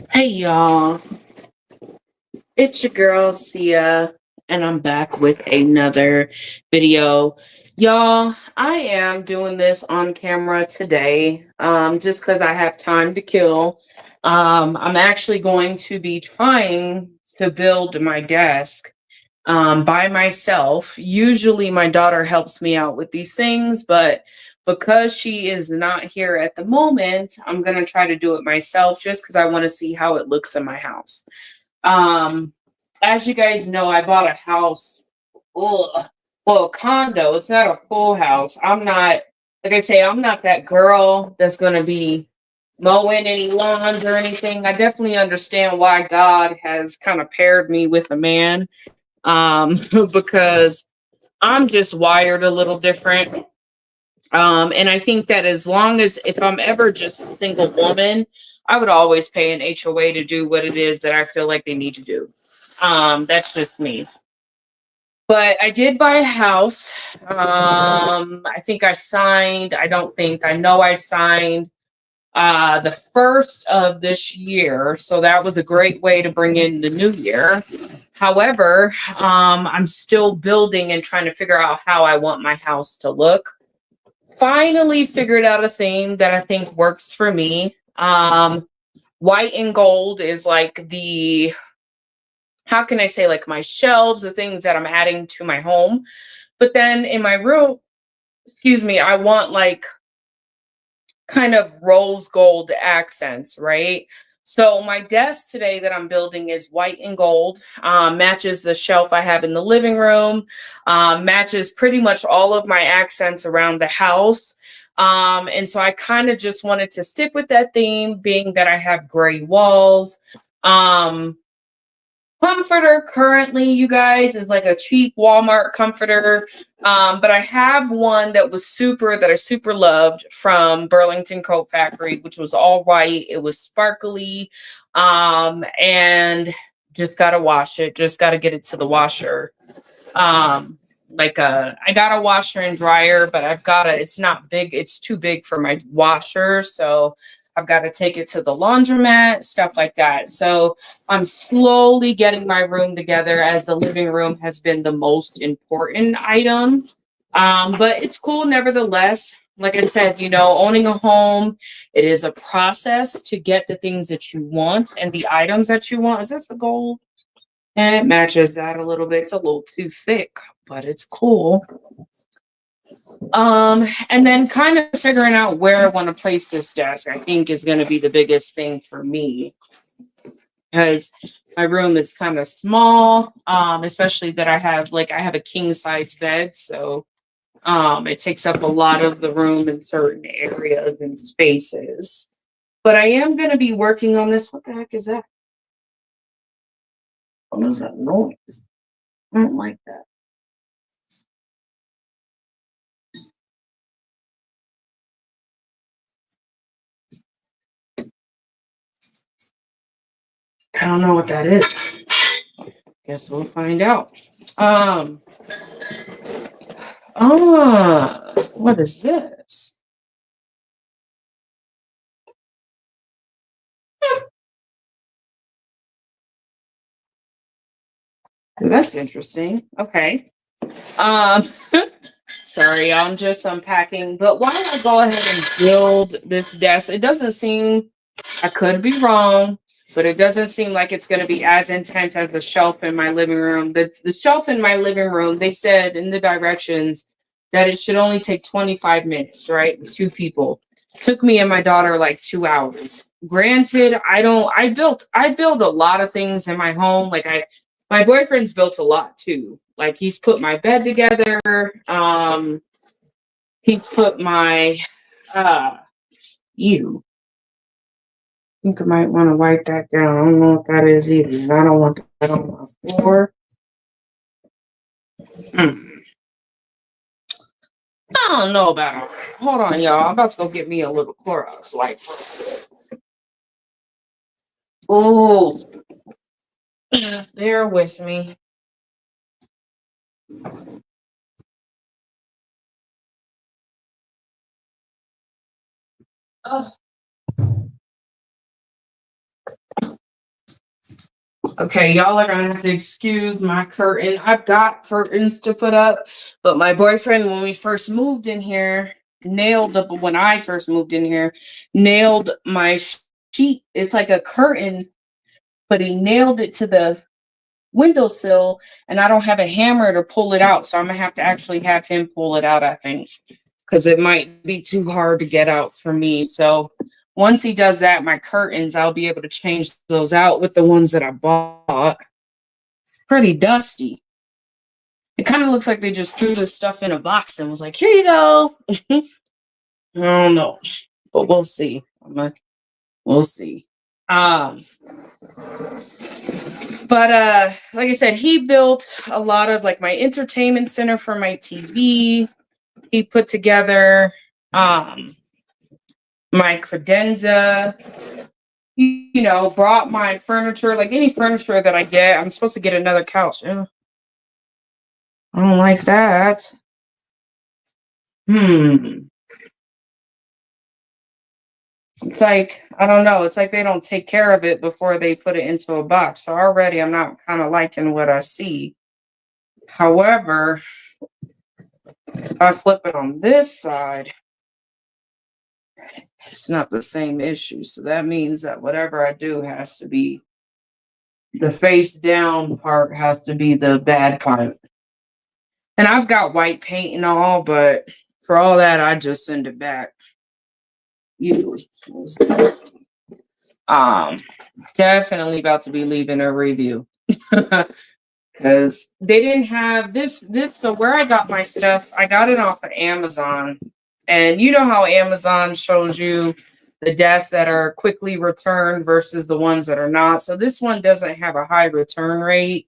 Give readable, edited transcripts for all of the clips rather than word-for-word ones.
Hey y'all, it's your girl Sia, and I'm back with another video. Y'all, I am doing this on camera today, just because I have time to kill. I'm actually going to be trying to build my desk by myself. Usually, my daughter helps me out with these things, but because she is not here at the moment, I'm going to try to do it myself just because I want to see how it looks in my house. Um, as you guys know, I bought a house. Ugh, well, a condo. It's not a full house. I'm not, like I say, I'm not that girl that's going to be mowing any lawns or anything. I definitely understand why God has kind of paired me with a man, because I'm just wired a little different. And I think that as long as if I'm ever just a single woman, I would always pay an HOA to do what it is that I feel like they need to do. That's just me. But I did buy a house. I think I signed, I don't think, I know I signed the first of this year. So that was a great way to bring in the new year. However, I'm still building and trying to figure out how I want my house to look. Finally figured out a theme that I think works for me. White and gold is like the, how can I say, like my shelves, the things that I'm adding to my home. But then in my room, excuse me, I want like kind of rose gold accents, right? So my desk today that I'm building is white and gold, matches the shelf I have in the living room, matches pretty much all of my accents around the house. And so I kind of just wanted to stick with that theme, being that I have gray walls. Um, Comforter currently, you guys, is like a cheap Walmart comforter. But I have one that I super loved from Burlington Coat Factory, which was all white. It was sparkly. And just gotta wash it. Just gotta get it to the washer. I got a washer and dryer, but it's not big, it's too big for my washer. So I've got to take it to the laundromat, stuff like that. So I'm slowly getting my room together, as the living room has been the most important item. But it's cool nevertheless. Like I said, owning a home, it is a process to get the things that you want and the items that you want. Is this the goal? And it matches that a little bit. It's a little too thick, but it's cool. And then kind of figuring out where I want to place this desk, I think, is going to be the biggest thing for me, because my room is kind of small, especially that I have a king size bed. So it takes up a lot of the room in certain areas and spaces. But I am going to be working on this. What the heck is that? What is that noise? I don't like that. I don't know what that is. Guess we'll find out. Um, what is this? That's interesting. Okay. Um, sorry, I'm just unpacking. But why don't I go ahead and build this desk? It doesn't seem, I could be wrong, but it doesn't seem like it's going to be as intense as the shelf in my living room. The shelf in my living room, they said in the directions that it should only take 25 minutes, right? Two people. Took me and my daughter like 2 hours. Granted, I build a lot of things in my home. My boyfriend's built a lot too. Like he's put my bed together. He's put my uh ew. I think I might want to wipe that down. I don't know what that is either. I don't want that on my floor. Mm. I don't know about it. Hold on, y'all. I'm about to go get me a little Clorox wipe. Oh, bear with me. Oh, Okay, y'all are gonna have to excuse my curtain. I've got curtains to put up, but my boyfriend, when we first moved in here, nailed up when I first moved in here, nailed my sheet. It's like a curtain, but he nailed it to the windowsill, and I don't have a hammer to pull it out, so I'm gonna have to actually have him pull it out, I think, because it might be too hard to get out for me. So once he does that, my curtains, I'll be able to change those out with the ones that I bought. It's pretty dusty. It kind of looks like they just threw this stuff in a box and was like, here you go. I don't know, but we'll see. We'll see. But like I said, he built a lot of like my entertainment center for my TV. He put together my credenza, you know, brought my furniture, like any furniture that I get. I'm supposed to get another couch. Ugh, I don't like that. It's like, I don't know. It's like they don't take care of it before they put it into a box. So already I'm not kind of liking what I see. However, if I flip it on this side, it's not the same issue. So that means that whatever I do has to be, the face down part has to be the bad part. And I've got white paint and all, but for all that, I just send it back. Usually. Definitely about to be leaving a review. Because they didn't have this. So where I got my stuff, I got it off of Amazon. And you know how Amazon shows you the desks that are quickly returned versus the ones that are not. So this one doesn't have a high return rate.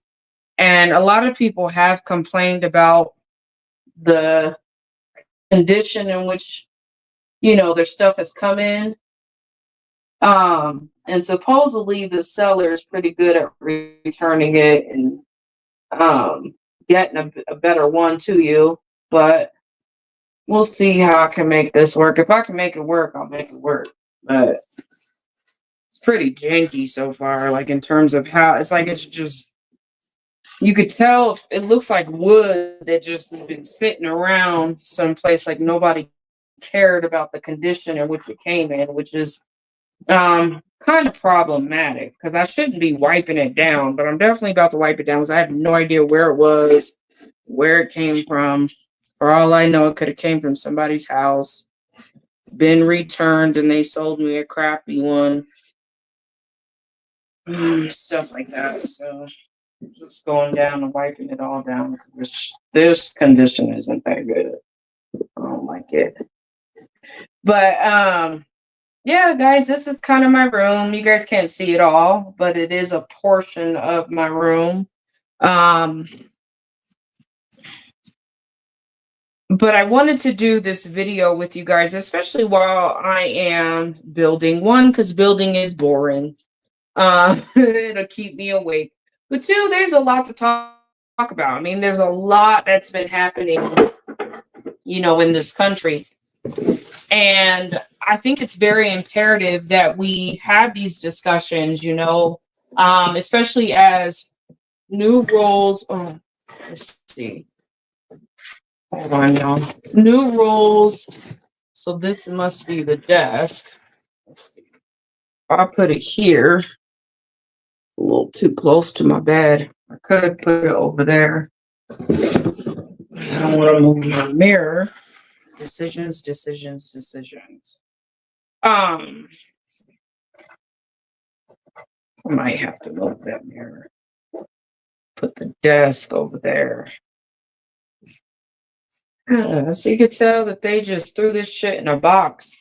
And a lot of people have complained about the condition in which, you know, their stuff has come in. And supposedly the seller is pretty good at returning it and getting a better one to you. But we'll see how I can make this work. If I can make it work, I'll make it work. But it's pretty janky so far, like in terms of how it's like it's just, you could tell it looks like wood that just been sitting around someplace, like nobody cared about the condition in which it came in, which is kind of problematic because I shouldn't be wiping it down, but I'm definitely about to wipe it down because I have no idea where it was, where it came from. For all I know, it could have came from somebody's house, been returned, and they sold me a crappy one. Stuff like that. So just going down and wiping it all down because this condition isn't that good. I don't like it. But yeah, guys, this is kind of my room. You guys can't see it all, but it is a portion of my room. But I wanted to do this video with you guys, especially while I am building. One, because building is boring. It'll keep me awake. But two, there's a lot to talk about. I mean, there's a lot that's been happening, you know, in this country. And I think it's very imperative that we have these discussions, you know, especially as new roles. Oh, let's see. Hold on, y'all. New roles. So this must be the desk. Let's see. I'll put it here. A little too close to my bed. I could put it over there. I don't want to move my mirror. Decisions. I might have to move that mirror. Put the desk over there. So you could tell that they just threw this shit in a box.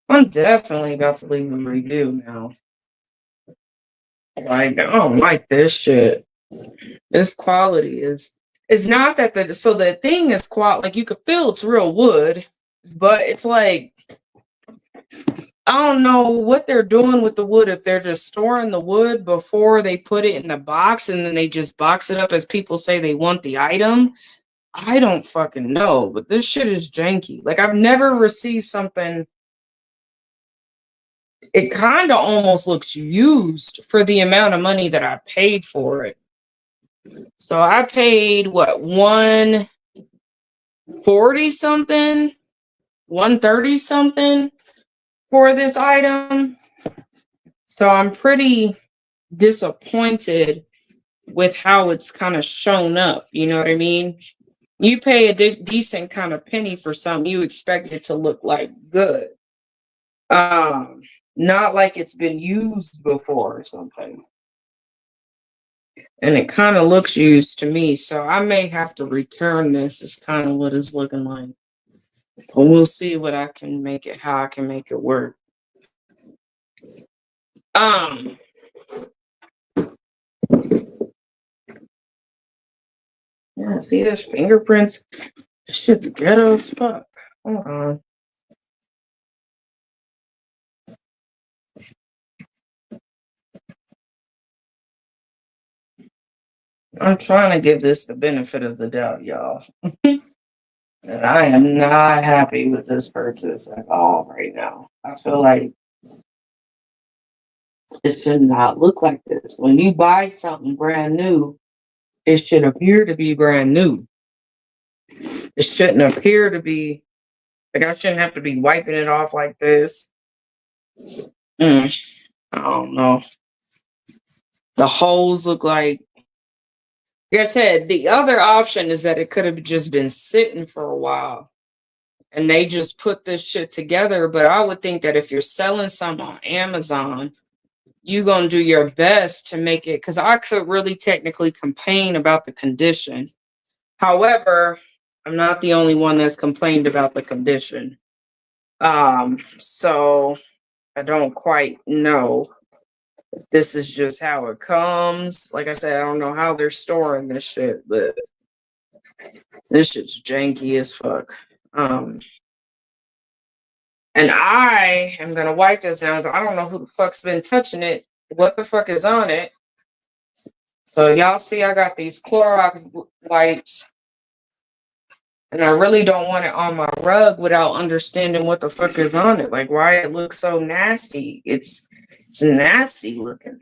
I'm definitely about to leave a review now. Like, I don't like this shit. This quality is, it's not that the thing is like you could feel it's real wood, but it's like, I don't know what they're doing with the wood, if they're just storing the wood before they put it in the box and then they just box it up as people say they want the item. I don't fucking know, but this shit is janky. Like, I've never received something it kind of almost looks used for the amount of money that I paid for it. So I paid what, 140 something, 130 something for this item. So I'm pretty disappointed with how it's kind of shown up. You know what I mean? You pay a decent kind of penny for something, you expect it to look like good. Not like it's been used before or something. And it kind of looks used to me, so I may have to return this. Is kind of what it's looking like. But we'll see what I can make it, how I can make it work. Yeah, see, there's fingerprints. This shit's ghetto as fuck. Hold on. I'm trying to give this the benefit of the doubt, y'all. And I am not happy with this purchase at all right now. I feel like it should not look like this. When you buy something brand new, it should appear to be brand new. It shouldn't appear to be, like, I shouldn't have to be wiping it off like this. I don't know. The holes look like I said, the other option is that it could have just been sitting for a while and they just put this shit together. But I would think that if you're selling some on Amazon, you're going to do your best to make it, because I could really technically complain about the condition. However, I'm not the only one that's complained about the condition. So I don't quite know if this is just how it comes. Like I said, I don't know how they're storing this shit, but this shit's janky as fuck. And I am gonna wipe this down. So I don't know who the fuck's been touching it. What the fuck is on it? So y'all see, I got these Clorox wipes, and I really don't want it on my rug without understanding what the fuck is on it. Like, why it looks so nasty. It's nasty looking.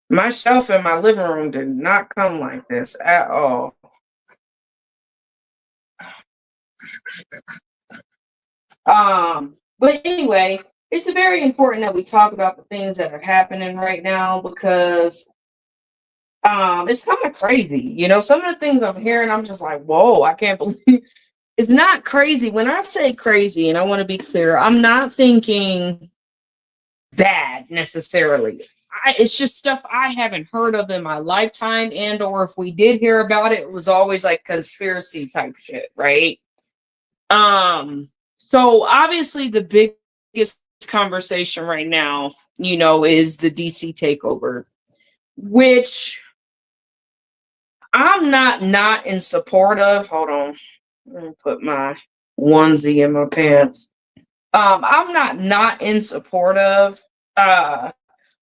My shelf in my living room did not come like this at all. But anyway, it's very important that we talk about the things that are happening right now, because it's kind of crazy. You know, some of the things I'm hearing, I'm just like, whoa, I can't believe it's not crazy. When I say crazy, and I want to be clear, I'm not thinking bad necessarily. It's just stuff I haven't heard of in my lifetime, and or if we did hear about it, it was always like conspiracy type shit, right? So obviously the biggest conversation right now, you know, is the DC takeover, which I'm not in support of. Hold on. Let me put my onesie in my pants. I'm not in support of. But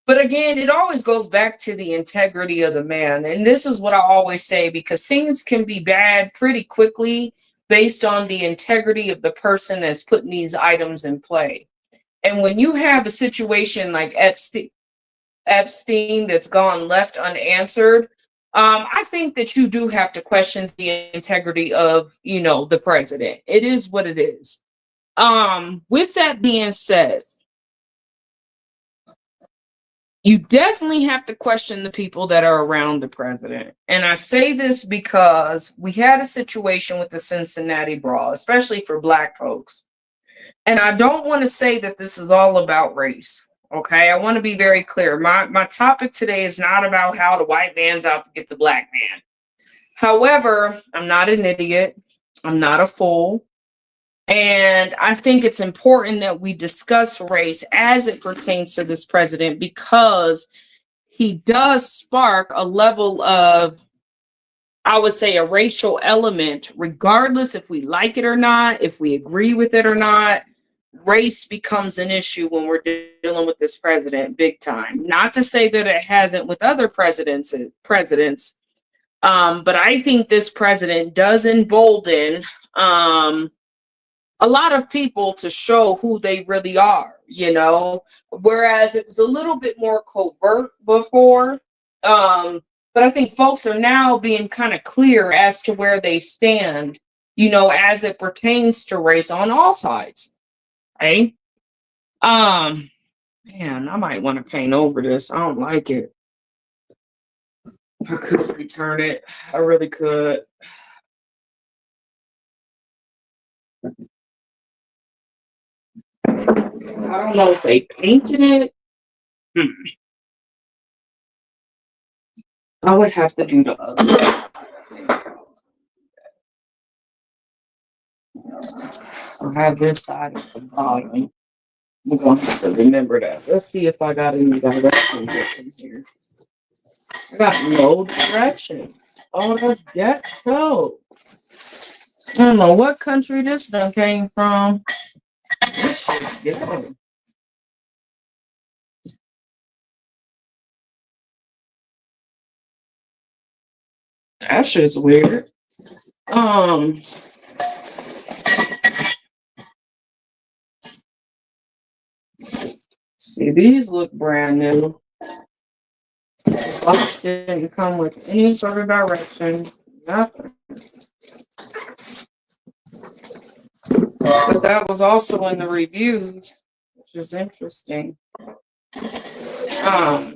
again, it always goes back to the integrity of the man. And this is what I always say, because things can be bad pretty quickly based on the integrity of the person that's putting these items in play. And when you have a situation like Epstein that's gone left unanswered, I think that you do have to question the integrity of, you know, the president. It is what it is. With that being said, you definitely have to question the people that are around the president. And I say this because we had a situation with the Cincinnati Brawl, especially for Black folks. And I don't want to say that this is all about race. Okay, I want to be very clear. My topic today is not about how the white man's out to get the black man. However, I'm not an idiot. I'm not a fool. And I think it's important that we discuss race as it pertains to this president, because he does spark a level of, I would say, a racial element, regardless if we like it or not, if we agree with it or not. Race becomes an issue when we're dealing with this president big time. Not to say that it hasn't with other presidents, but I think this president does embolden a lot of people to show who they really are. you know, whereas it was a little bit more covert before. But I think folks are now being kind of clear as to where they stand, as it pertains to race on all sides. Right? Um, Man, I might want to paint over this. I don't like it. I could return it. I really could. I don't know if they painted it. Hmm. I would have to do the other. So I have this side at the bottom. I'm going to have to remember that. Let's see if I got any directions from here. I got no direction. Oh, that's ghetto. I don't know what country this done came from. This shit's ghetto. That shit's weird. See, these look brand new. The box didn't come with any sort of directions. Nothing. But that was also in the reviews, which is interesting. Um,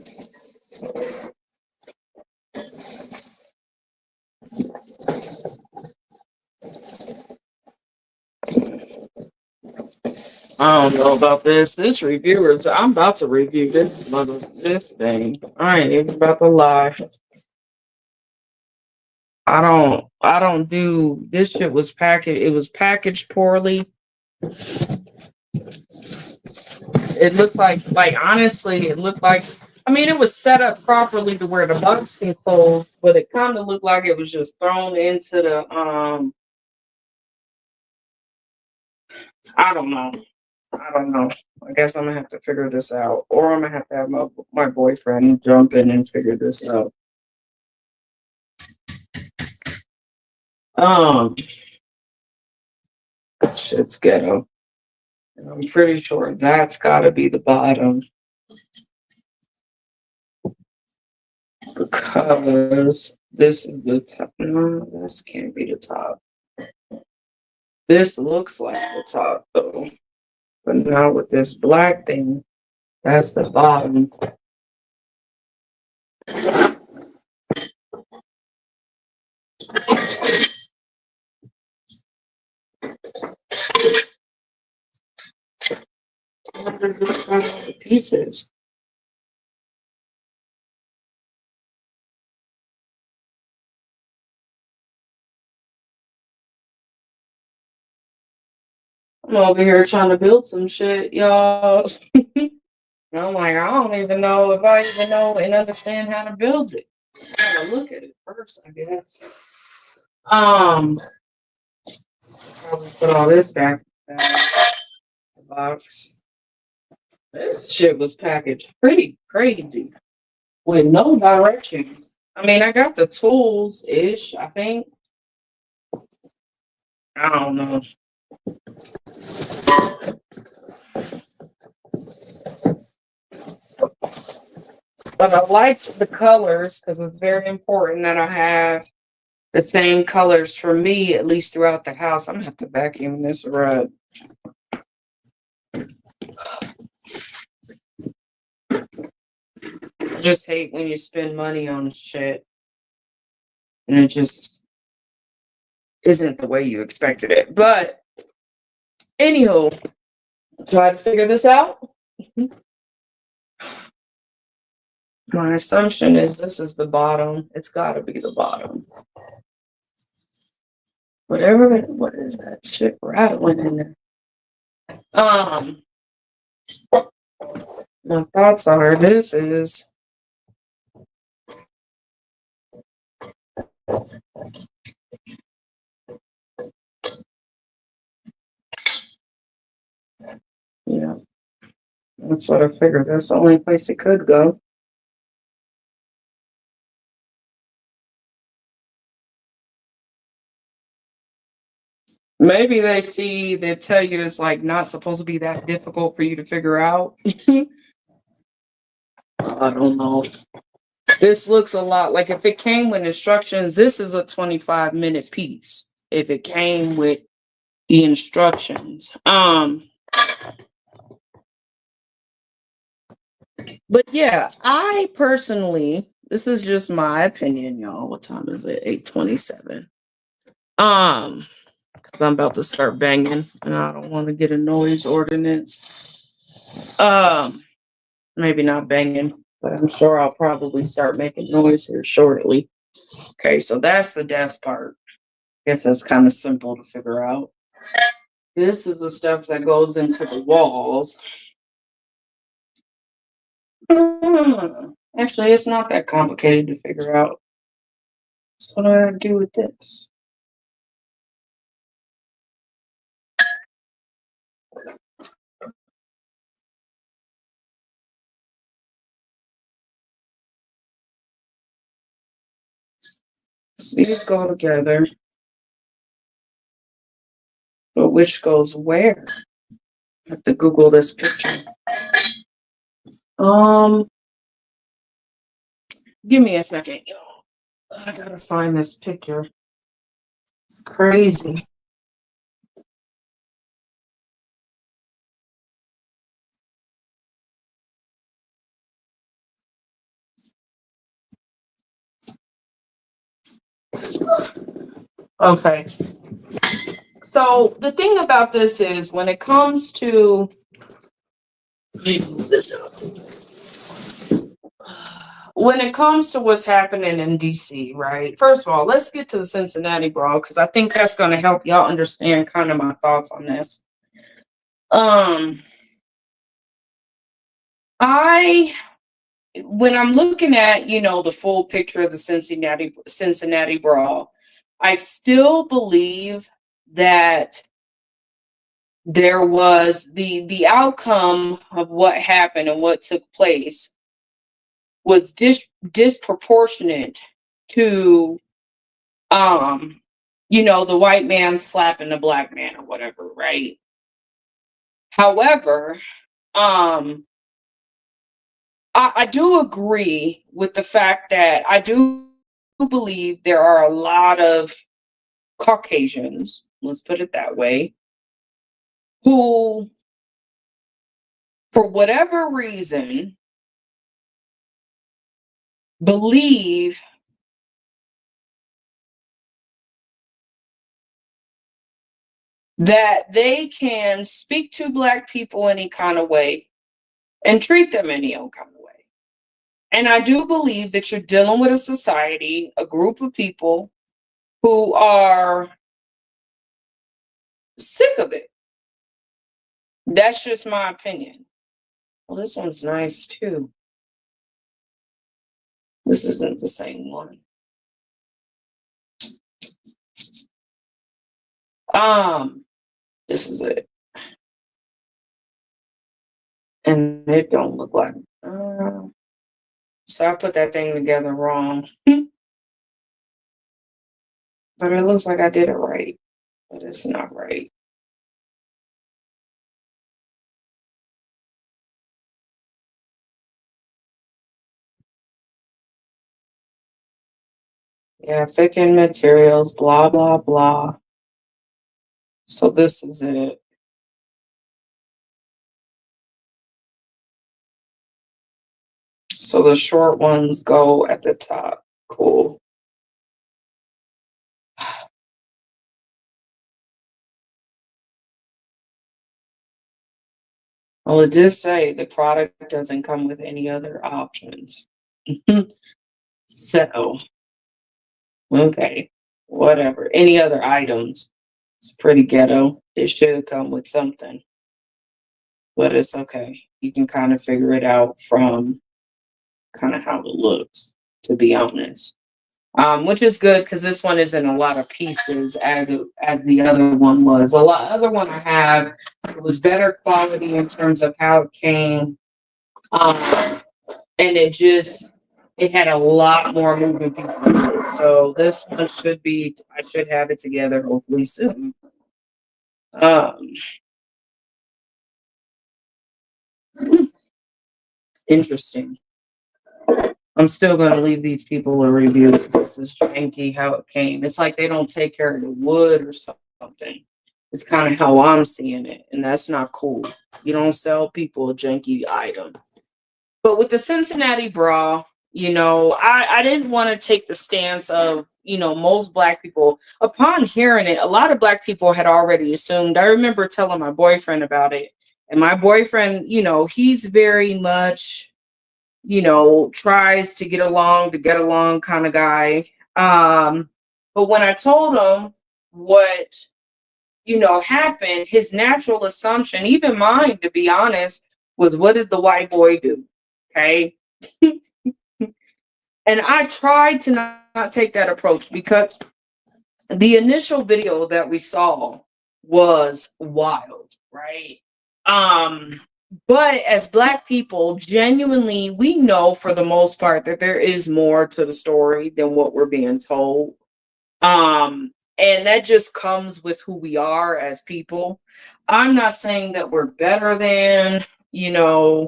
I don't know about this. This reviewers, I'm about to review this thing. I ain't even about to lie. I don't do this shit was packaged. It was packaged poorly. It looked like honestly, it looked like I mean it was set up properly to where the box can close, but it kind of looked like it was just thrown into the I don't know. I don't know. I guess I'm gonna have to figure this out. Or I'm gonna have to have my boyfriend jump in and figure this out. Um Shit's ghetto. And I'm pretty sure that's gotta be the bottom. Because this is the top. No, this can't be the top. This looks like the top though. But now with this black thing, that's the bottom. Pieces. I'm over here trying to build some shit, y'all. And I'm like, I don't even know if I even know and understand how to build it. I gotta look at it first, I guess. Probably put all this back in the box. This shit was packaged pretty crazy with no directions. I mean, I got the tools ish, I think. I don't know. But I liked the colors because it's very important that I have the same colors for me, at least throughout the house. I'm gonna have to vacuum this rug. I just hate when you spend money on shit and it just isn't the way you expected it. But anyhow, try to figure this out. My assumption is this is the bottom. It's got to be the bottom. What is that shit rattling in there? My thoughts are this is yeah. That's what I figured. That's the only place it could go. Maybe they tell you it's like not supposed to be that difficult for you to figure out. I don't know. This looks a lot like if it came with instructions, this is a 25-minute piece. If it came with the instructions. But yeah, I personally, this is just my opinion, y'all. What time is it? 8:27. Because I'm about to start banging and I don't want to get a noise ordinance. Maybe not banging, but I'm sure I'll probably start making noise here shortly. Okay, so that's the desk part. I guess that's kind of simple to figure out. This is the stuff that goes into the walls. Actually, it's not that complicated to figure out. So what do I do with this? These go together. But which goes where? I have to Google this picture. Give me a second, y'all. I gotta find this picture. It's crazy. Okay. So the thing about this is when it comes to when it comes to what's happening in DC, right? First of all, let's get to the Cincinnati Brawl because I think that's going to help y'all understand kind of my thoughts on this. When I'm looking at, the full picture of the Cincinnati Brawl, I still believe that there was the outcome of what happened and what took place was disproportionate to the white man slapping the black man or whatever, right? However, I do agree with the fact that I do believe there are a lot of Caucasians, let's put it that way, who, for whatever reason, believe that they can speak to Black people any kind of way and treat them any old kind of way. And I do believe that you're dealing with a society, a group of people who are sick of it. That's just my opinion. Well, this one's nice too. This isn't the same one. This is it. And it don't look like so I put that thing together wrong. But it looks like I did it right. But it's not right. Yeah, thickened materials, blah, blah, blah. So this is it. So the short ones go at the top. Cool. Well, it did say the product doesn't come with any other options. So, okay, whatever. Any other items? It's pretty ghetto. It should come with something, but it's okay. You can kind of figure it out from kind of how it looks, to be honest. Which is good because this one is in a lot of pieces as the other one was. Other one I have, it was better quality in terms of how it came, and it had a lot more moving pieces. So this one I should have it together hopefully soon. Um, Interesting. I'm still going to leave these people a review. This is janky how it came. It's like they don't take care of the wood or something. It's kind of how I'm seeing it, and that's not cool. You don't sell people a janky item. But with the Cincinnati Brawl, I didn't want to take the stance of, most black people. Upon hearing it, a lot of black people had already assumed. I remember telling my boyfriend about it. And my boyfriend, he's very much, tries to get along kind of guy. But when I told him what, happened, his natural assumption, even mine, to be honest, was what did the white boy do? Okay. And I tried to not take that approach because the initial video that we saw was wild, right? Um, but as black people, genuinely, we know for the most part that there is more to the story than what we're being told. And that just comes with who we are as people. I'm not saying that we're better than, I'm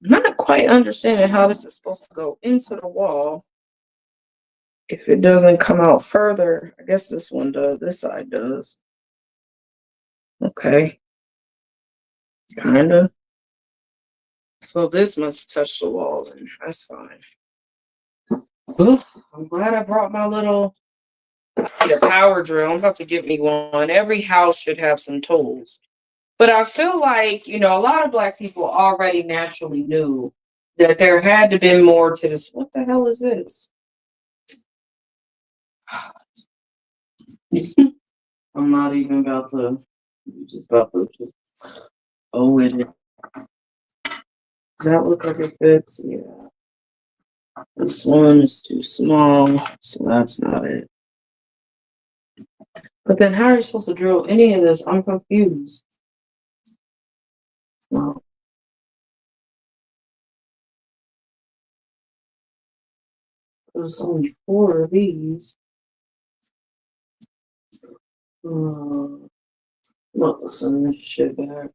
not quite understanding how this is supposed to go into the wall. If it doesn't come out further, I guess this one does. This side does. Okay. Kind of. So this must touch the wall, and that's fine. Ooh, I'm glad I brought my little I need a power drill. I'm about to get me one. Every house should have some tools. But I feel like, a lot of black people already naturally knew that there had to be more to this. What the hell is this? I'm not even about to, just about to, with it. Does that look like it fits? Yeah. This one is too small, so that's not it. But then how are you supposed to drill any of this? I'm confused. Well, there's only 4 of these. Not to send this shit back.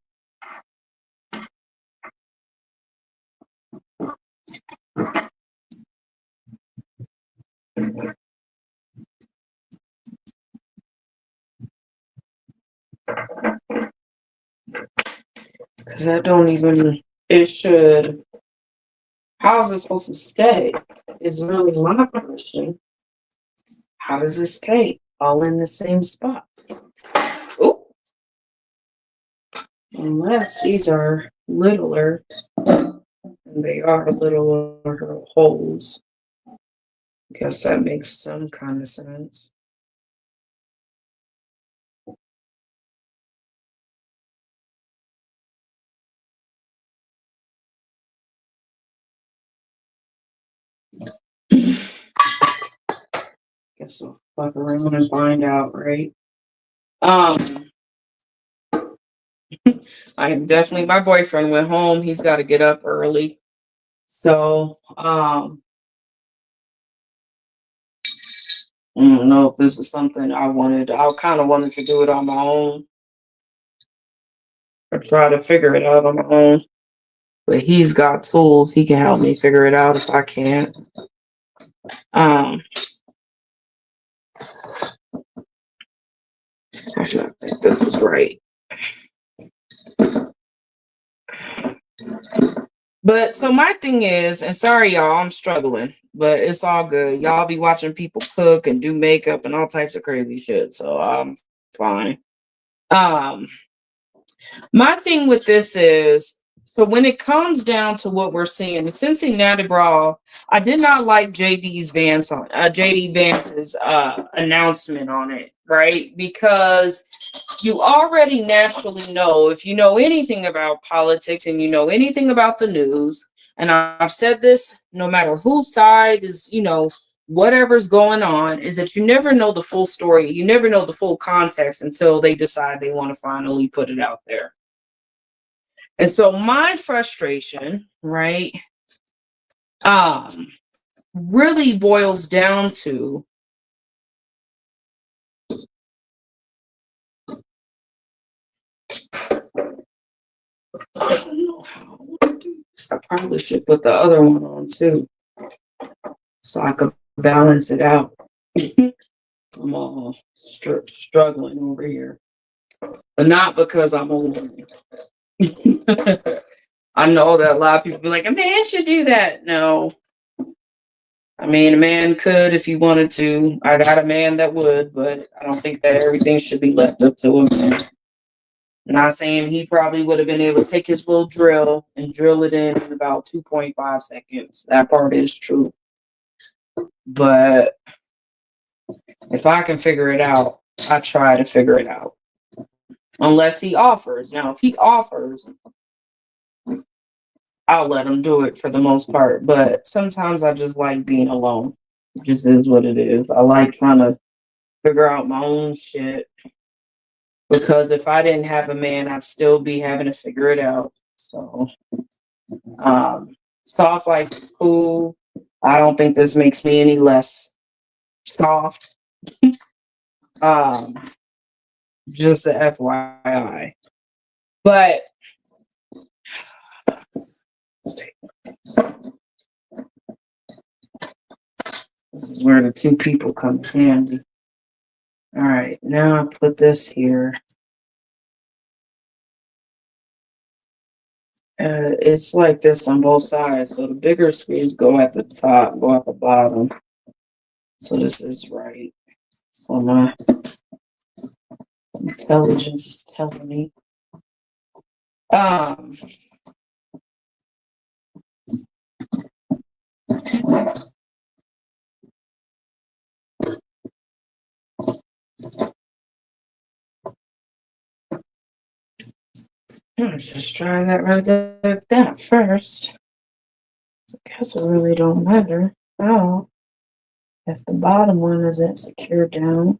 Because that don't even, it should, how is it supposed to stay? Is really my question. How does it stay? All in the same spot. Oh, unless these are littler, and they are littler holes. Guess that makes some kind of sense. Guess I'll fuck around and find out, right? Um, I am definitely, my boyfriend went home. He's got to get up early. So, I don't know if this is something I kind of wanted to do it on my own or try to figure it out on my own. But he's got tools. He can help me figure it out if I can't. Actually, I think this is right. But so my thing is, and sorry y'all, I'm struggling, but it's all good. Y'all be watching people cook and do makeup and all types of crazy shit. So I'm fine. My thing with this is, so when it comes down to what we're seeing, the Cincinnati Brawl, I did not like JD Vance's announcement on it, right? Because you already naturally know, if you know anything about politics and you know anything about the news, and I've said this, no matter whose side is, whatever's going on, is that you never know the full story. You never know the full context until they decide they want to finally put it out there. And so my frustration, right, really boils down to I don't know how to do this. I probably should put the other one on too, so I could balance it out. I'm all struggling over here, but not because I'm old. I know that a lot of people be like, a man should do that. No, I mean, a man could if he wanted to. I got a man that would, but I don't think that everything should be left up to a man. Not saying he probably would have been able to take his little drill and drill it in about 2.5 seconds. That part is true. But if I can figure it out, I try to figure it out. Unless he offers. Now, if he offers, I'll let him do it for the most part. But sometimes I just like being alone. It just is what it is. I like trying to figure out my own shit. Because if I didn't have a man, I'd still be having to figure it out. So, soft life is cool. I don't think this makes me any less soft. um, just a FYI. But this is where the two people come in handy. All right, now I put this here. It's like this on both sides. So the bigger screws go at the top, go at the bottom. So this is right. So my intelligence is telling me. Let's just try that right there, that first. I guess it really don't matter. Oh, if the bottom one isn't secured down.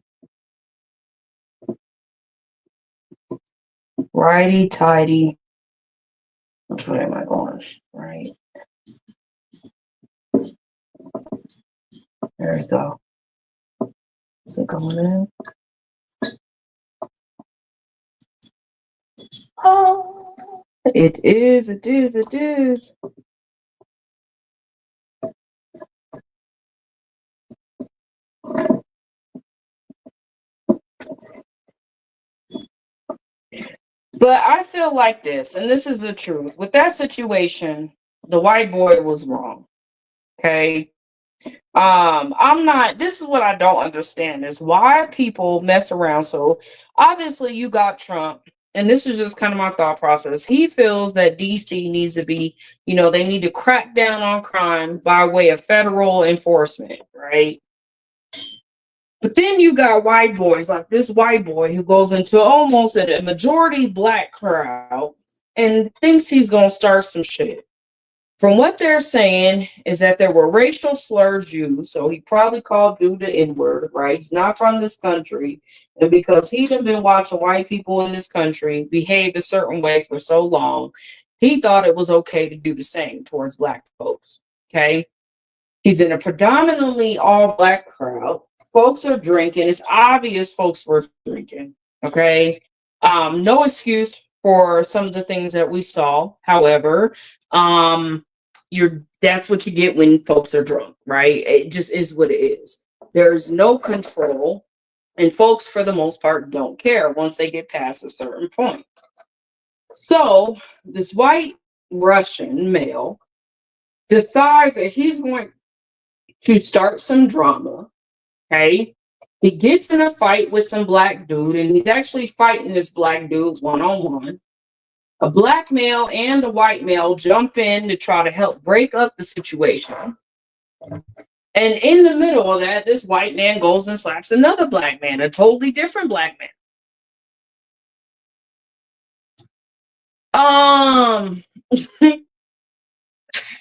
Righty tighty. Which way am I going? Right. There we go. Is it going in? Oh, it is, it is, it is. But I feel like this, and this is the truth. With that situation, the white boy was wrong. Okay. I'm not, this is what I don't understand is why people mess around. So obviously you got Trump, and this is just kind of my thought process. He feels that DC needs to be, they need to crack down on crime by way of federal enforcement, right? But then you got white boys like this white boy who goes into almost a majority black crowd and thinks he's going to start some shit. From what they're saying is that there were racial slurs used, so he probably called dude the N-word, right? He's not from this country, and because he'd been watching white people in this country behave a certain way for so long, he thought it was okay to do the same towards black folks, okay? He's in a predominantly all-black crowd. Folks are drinking. It's obvious folks were drinking, okay? No excuse for some of the things that we saw. However, that's what you get when folks are drunk, right? It just is what it is. There's no control, and folks for the most part don't care once they get past a certain point. So this white Russian male decides that he's going to start some drama. Okay, he gets in a fight with some black dude, and he's actually fighting this black dude one-on-one. A black male and a white male jump in to try to help break up the situation. And in the middle of that, this white man goes and slaps another black man, a totally different black man.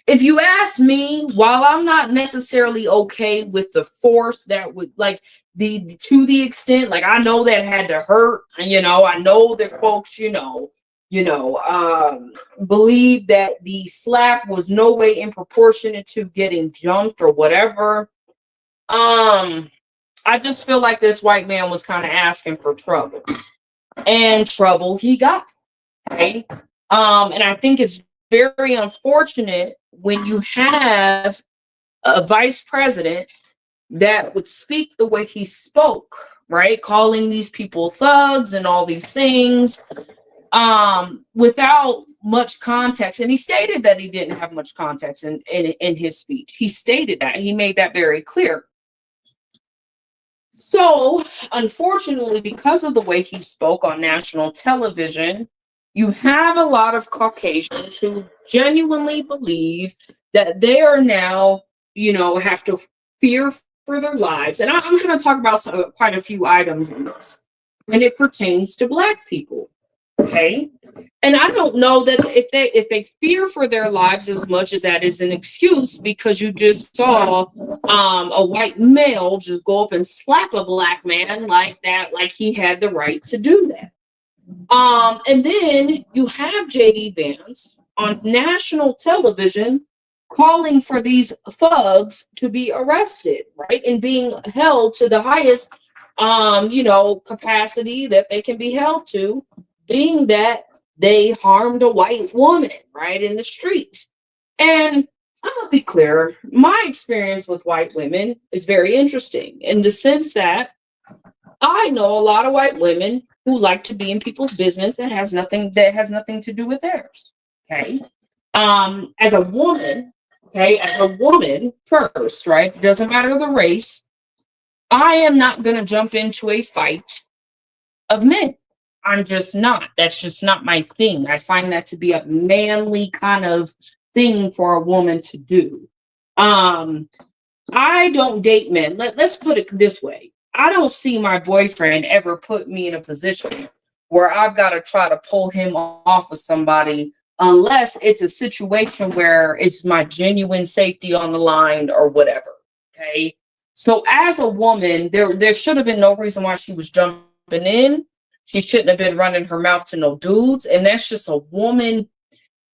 If you ask me, while I'm not necessarily okay with the force that would to the extent, like I know that had to hurt, and I know that folks, believe that the slap was no way in proportionate to getting jumped or whatever. I just feel like this white man was kind of asking for trouble, and trouble he got. Okay, And I think it's very unfortunate when you have a vice president that would speak the way he spoke, right? Calling these people thugs and all these things, without much context. And he stated that he didn't have much context in his speech. He stated that. He made that very clear. So, unfortunately, because of the way he spoke on national television, you have a lot of Caucasians who genuinely believe that they are now, have to fear for their lives. And I'm going to talk about quite a few items in this, and it pertains to Black people. Okay. And I don't know that if they fear for their lives as much as that is an excuse, because you just saw a white male just go up and slap a Black man like that, like he had the right to do that. And then you have JD Vance on national television calling for these thugs to be arrested, right? And being held to the highest capacity that they can be held to, being that they harmed a white woman, right, in the streets. And I'm gonna be clear, my experience with white women is very interesting in the sense that I know a lot of white women who like to be in people's business and has nothing to do with theirs. Okay. As a woman, first, right? It doesn't matter the race. I am not gonna jump into a fight of men. I'm just not. That's just not my thing. I find that to be a manly kind of thing for a woman to do. I don't date men. Let's put it this way. I don't see my boyfriend ever put me in a position where I've got to try to pull him off of somebody unless it's a situation where it's my genuine safety on the line or whatever. Okay. So as a woman, there should have been no reason why she was jumping in. She shouldn't have been running her mouth to no dudes. And that's just a woman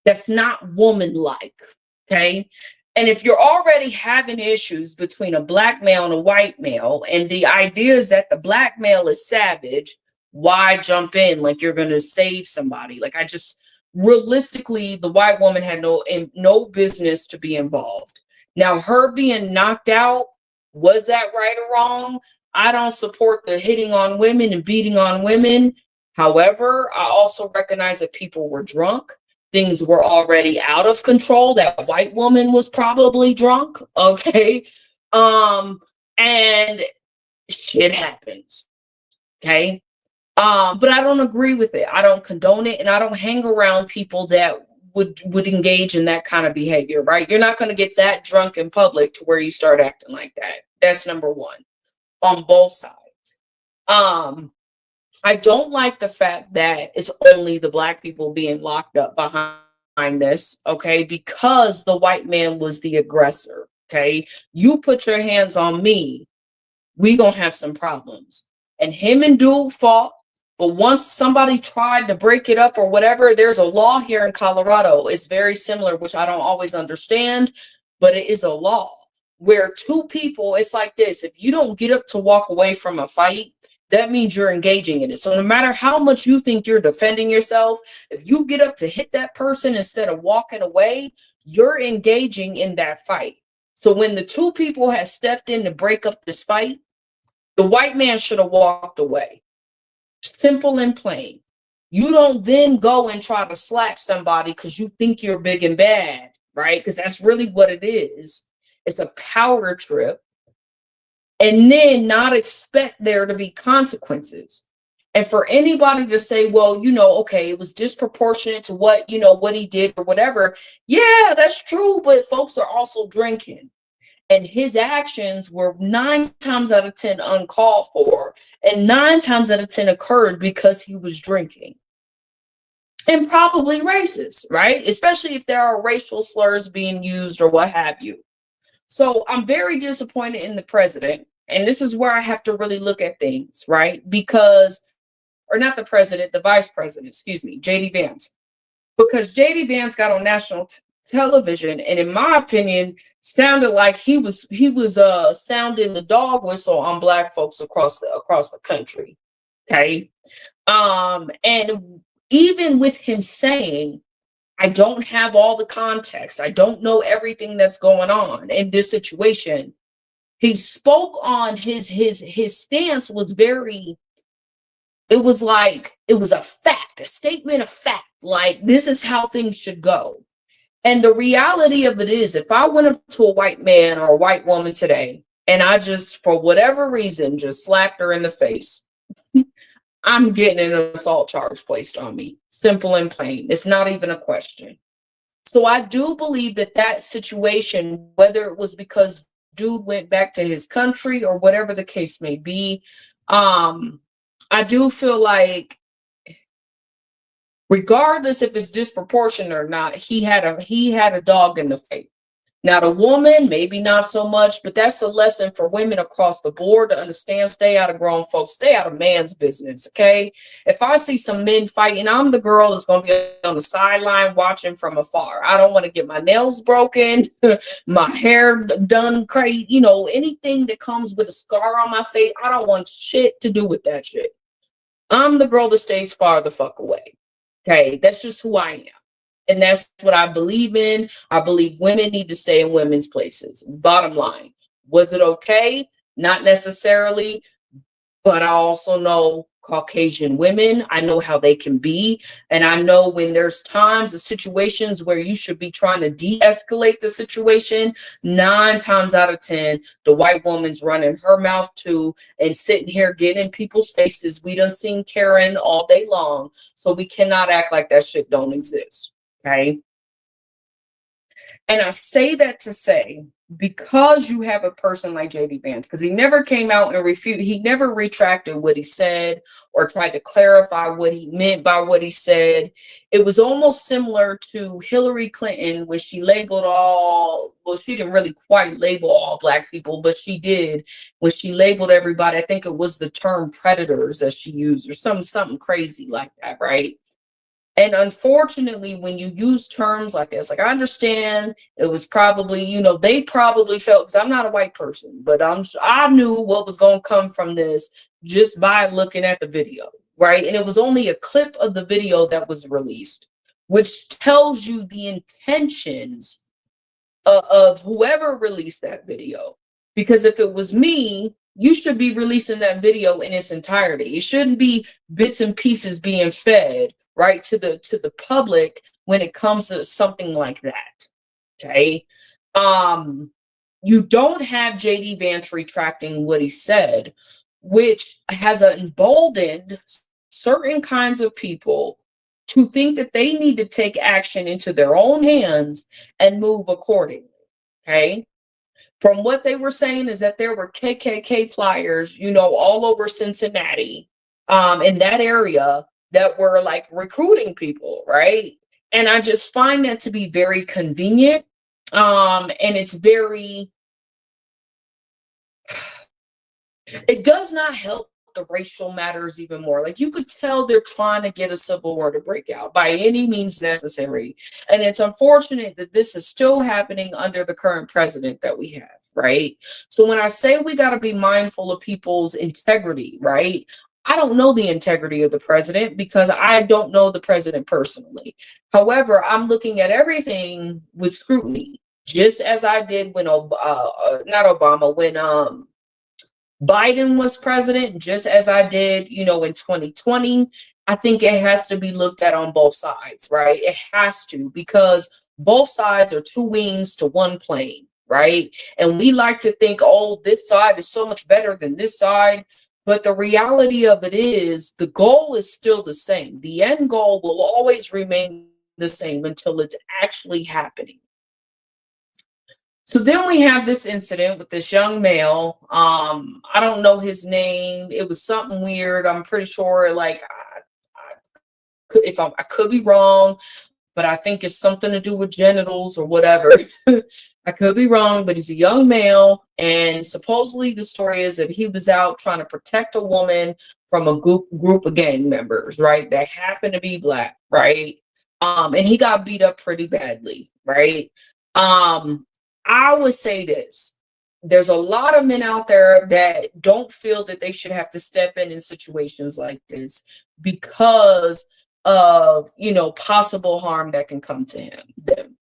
that's not woman-like. Okay. And if you're already having issues between a Black male and a white male, and the idea is that the Black male is savage, why jump in like you're going to save somebody? Like, I just realistically, the white woman had no business to be involved. Now, her being knocked out, was that right or wrong? I don't support the hitting on women and beating on women. However, I also recognize that people were drunk. Things were already out of control. That white woman was probably drunk. Okay. And shit happens. Okay. But I don't agree with it. I don't condone it, and I don't hang around people that would engage in that kind of behavior, right? You're not going to get that drunk in public to where you start acting like that. That's number one on both sides. I don't like the fact that it's only the Black people being locked up behind this, okay? Because the white man was the aggressor, okay? You put your hands on me, we gonna have some problems. And him and dude fought, but once somebody tried to break it up or whatever, there's a law here in Colorado. It's very similar, which I don't always understand, but it is a law where two people, it's like this: if you don't get up to walk away from a fight, that means you're engaging in it. So no matter how much you think you're defending yourself, if you get up to hit that person instead of walking away, you're engaging in that fight. So when the two people had stepped in to break up this fight, the white man should have walked away. Simple and plain. You don't then go and try to slap somebody because you think you're big and bad, right? Because that's really what it is. It's a power trip. And then not expect there to be consequences. And for anybody to say, well, okay, it was disproportionate to what he did or whatever. Yeah, that's true. But folks are also drinking. And his actions were 9 times out of 10 uncalled for. And 9 times out of 10 occurred because he was drinking. And probably racist, right? Especially if there are racial slurs being used or what have you. So I'm very disappointed in the president. And this is where I have to really look at things, right? Because, or not the president, the vice president, excuse me, JD Vance. Because JD Vance got on national television, and in my opinion, sounded like he was sounding the dog whistle on Black folks across the country. Okay. And even with him saying, I don't have all the context, I don't know everything that's going on in this situation, he spoke on his stance was very, it was like, it was a fact, a statement of fact, like this is how things should go. And the reality of it is, if I went up to a white man or a white woman today and I just, for whatever reason, just slapped her in the face, I'm getting an assault charge placed on me. Simple and plain. It's not even a question. So I do believe that that situation, whether it was because dude went back to his country or whatever the case may be, I do feel like regardless if it's disproportionate or not, he had a dog in the fight. Now the woman, maybe not so much, but that's a lesson for women across the board to understand. Stay out of grown folks, stay out of man's business. Okay. If I see some men fighting, I'm the girl that's gonna be on the sideline watching from afar. I don't want to get my nails broken, my hair done crazy, anything that comes with a scar on my face. I don't want shit to do with that shit. I'm the girl that stays far the fuck away. Okay, that's just who I am. And that's what I believe in. I believe women need to stay in women's places. Bottom line. Was it okay? Not necessarily. But I also know Caucasian women. I know how they can be. And I know when there's times and situations where you should be trying to de-escalate the situation, 9 times out of 10, the white woman's running her mouth too and sitting here getting in people's faces. We done seen Karen all day long. So we cannot act like that shit don't exist. Okay. And I say that to say, because you have a person like JD Vance, because he never came out and he never retracted what he said or tried to clarify what he meant by what he said. It was almost similar to Hillary Clinton when she labeled she didn't really quite label all Black people, but she did when she labeled everybody. I think it was the term predators that she used or something crazy like that, right? And unfortunately, when you use terms like this, like I understand it was probably, they probably felt, because I'm not a white person, but I knew what was going to come from this just by looking at the video, right? And it was only a clip of the video that was released, which tells you the intentions of whoever released that video. Because if it was me, you should be releasing that video in its entirety. It shouldn't be bits and pieces being fed right to the public when it comes to something like that. Okay. You don't have JD Vance retracting what he said, which has emboldened certain kinds of people to think that they need to take action into their own hands and move accordingly. Okay. From what they were saying is that there were KKK flyers, all over Cincinnati, in that area that were like recruiting people, right? And I just find that to be very convenient. And it does not help the racial matters even more. Like you could tell they're trying to get a civil war to break out by any means necessary. And it's unfortunate that this is still happening under the current president that we have, right? So when I say we got to be mindful of people's integrity, right? I don't know the integrity of the president because I don't know the president personally. However, I'm looking at everything with scrutiny, just as I did when when Biden was president, just as I did, in 2020. I think it has to be looked at on both sides, right? It has to, because both sides are 2 wings to 1 plane, right? And we like to think, oh, this side is so much better than this side. But the reality of it is the goal is still the same. The end goal will always remain the same until it's actually happening. So then we have this incident with this young male. I don't know his name. It was something weird. I'm pretty sure, like, I could be wrong, but I think it's something to do with genitals or whatever. I could be wrong, but he's a young male, and supposedly the story is that he was out trying to protect a woman from a group of gang members, right? That happened to be Black, right? And he got beat up pretty badly, right? I would say this. There's a lot of men out there that don't feel that they should have to step in situations like this because of, possible harm that can come to them.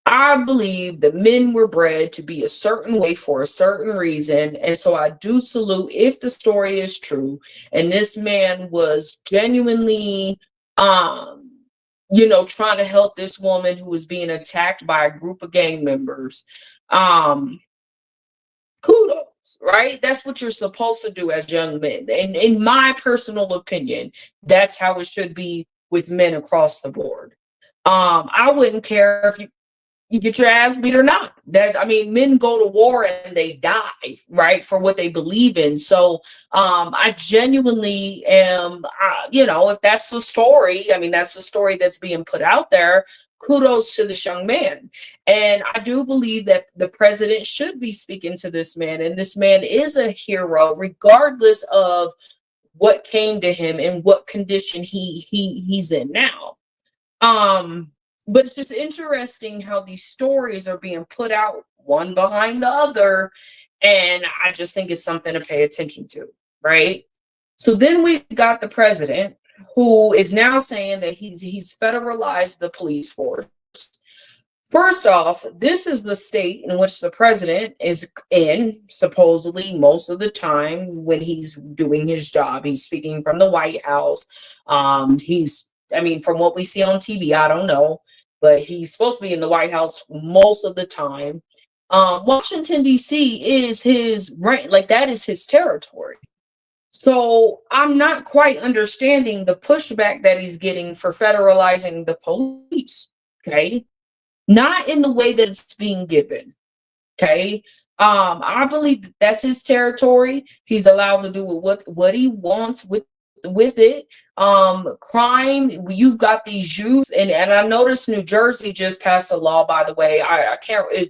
I believe that men were bred to be a certain way for a certain reason. And so I do salute if the story is true and this man was genuinely, trying to help this woman who was being attacked by a group of gang members. Kudos, right? That's what you're supposed to do as young men. And in my personal opinion, that's how it should be with men across the board. I wouldn't care if you get your ass beat or not. Men go to war and they die, right, for what they believe in. So I genuinely am, if that's the story, that's the story that's being put out there. Kudos to this young man. And I do believe that the president should be speaking to this man. And this man is a hero, regardless of what came to him and what condition he's in now. But it's just interesting how these stories are being put out one behind the other. And I just think it's something to pay attention to, right? So then we got the president who is now saying that he's federalized the police force. First off, this is the state in which the president is in, supposedly, most of the time when he's doing his job. He's speaking from the White House. From what we see on TV, I don't know, but he's supposed to be in the White House most of the time. Washington, D.C. is his rank, like that is his territory. So I'm not quite understanding the pushback that he's getting for federalizing the police, okay? Not in the way that it's being given, okay? I believe that's his territory. He's allowed to do what he wants with it. Crime, you've got these youth, and I noticed New Jersey just passed a law, by the way.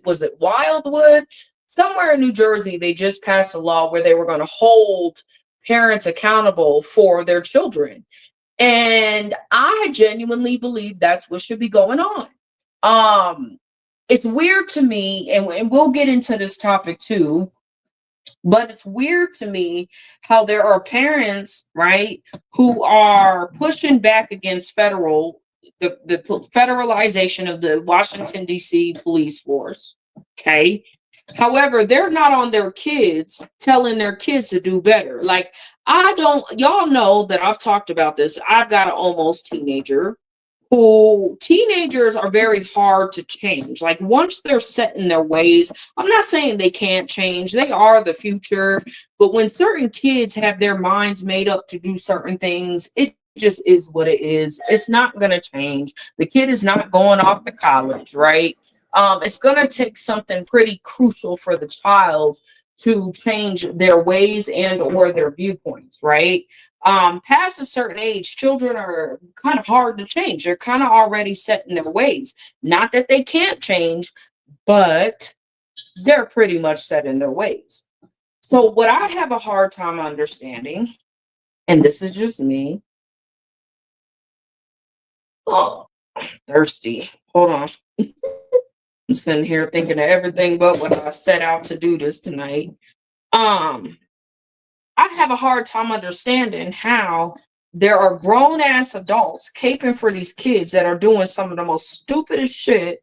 Was it Wildwood? Somewhere in New Jersey, they just passed a law where they were going to hold parents accountable for their children. And I genuinely believe that's what should be going on. It's weird to me, and we'll get into this topic too, but it's weird to me how there are parents, right, who are pushing back against the federalization of the Washington, D.C. police force. Okay. However, they're not on their kids, telling their kids to do better. Like, y'all know that I've talked about this. I've got an almost teenager. Teenagers are very hard to change. Like, once they're set in their ways, I'm not saying they can't change. They are the future. But when certain kids have their minds made up to do certain things, it just is what it is. It's not going to change. The kid is not going off to college, right? It's going to take something pretty crucial for the child to change their ways and or their viewpoints, right? Past a certain age, children are kind of hard to change. They're kind of already set in their ways. Not that they can't change, but they're pretty much set in their ways. So what I have a hard time understanding, and this is just me. Oh, thirsty. Hold on. I'm sitting here thinking of everything but what I set out to do this tonight. I have a hard time understanding how there are grown-ass adults caping for these kids that are doing some of the most stupidest shit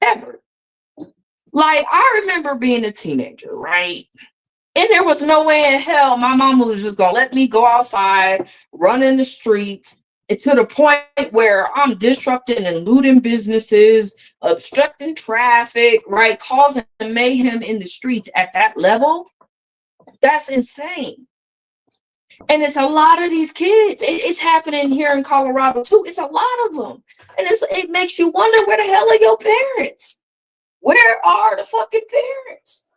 ever. Like, I remember being a teenager, right? And there was no way in hell my mama was just gonna let me go outside, run in the streets, and to the point where I'm disrupting and looting businesses, obstructing traffic, right? Causing mayhem in the streets at that level. That's insane. And it's a lot of these kids. It's happening here in Colorado too. It's a lot of them. And it makes you wonder, where the hell are your parents? Where are the fucking parents?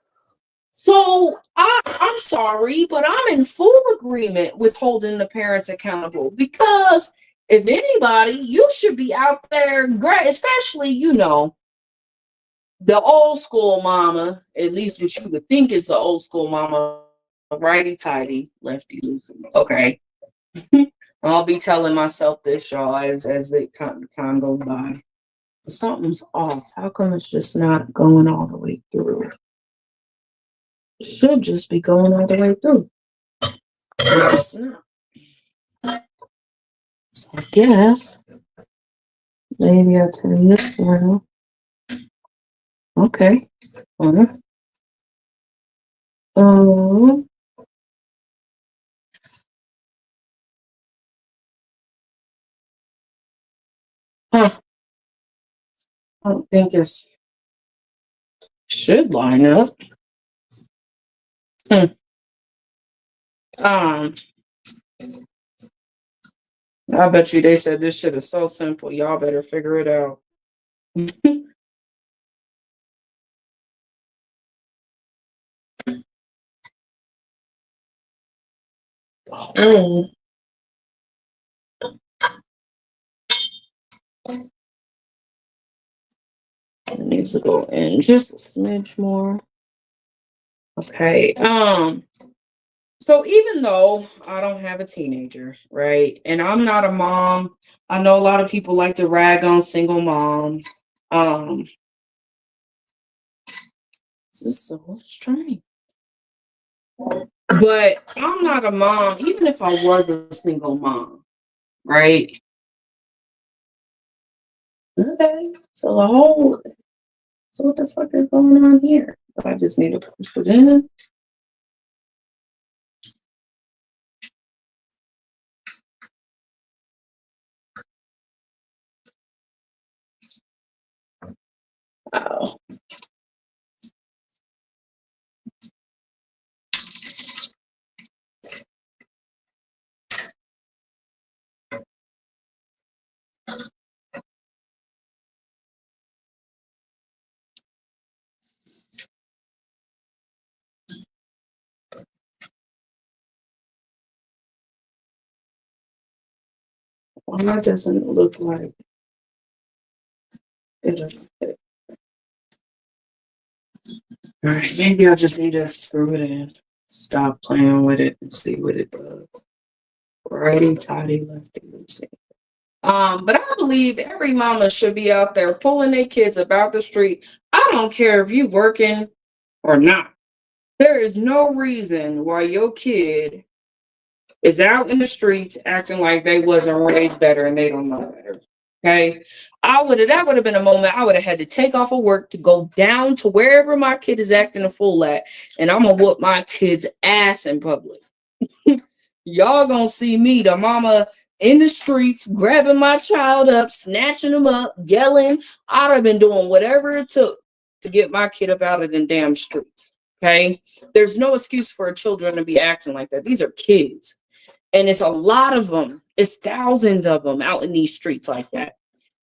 So I'm sorry, but I'm in full agreement with holding the parents accountable, because if anybody, you should be out there, especially, the old school mama, at least what you would think is the old school mama, righty tighty, lefty loosey. Okay. I'll be telling myself this, y'all, as the time goes by. But something's off. How come it's just not going all the way through? It should just be going all the way through. It's not. Yes. Maybe I'll turn this around. Okay. Um, huh, I don't think this should line up. Hmm. Um, I bet you they said this shit is so simple. Y'all better figure it out. Oh, it needs to go in just a smidge more. Okay. So even though I don't have a teenager, right, and I'm not a mom, I know a lot of people like to rag on single moms. Um, this is so strange. But I'm not a mom, even if I was a single mom, right? Okay. So what the fuck is going on here? I just need to push it in. Oh, well, that doesn't look like it'll fit. All right, maybe I just need to screw it in. Stop playing with it and see what it does. Righty, tighty, lefty, loosey. But I believe every mama should be out there pulling their kids about the street. I don't care if you working or not. There is no reason why your kid is out in the streets acting like they wasn't raised better and they don't know better. Okay. That would have been a moment I would have had to take off of work to go down to wherever my kid is acting a fool at, and I'm gonna whoop my kid's ass in public. Y'all gonna see me, the mama in the streets, grabbing my child up, snatching him up, yelling. I'd have been doing whatever it took to get my kid up out of them damn streets. Okay. There's no excuse for children to be acting like that. These are kids. And it's a lot of them. It's thousands of them out in these streets like that.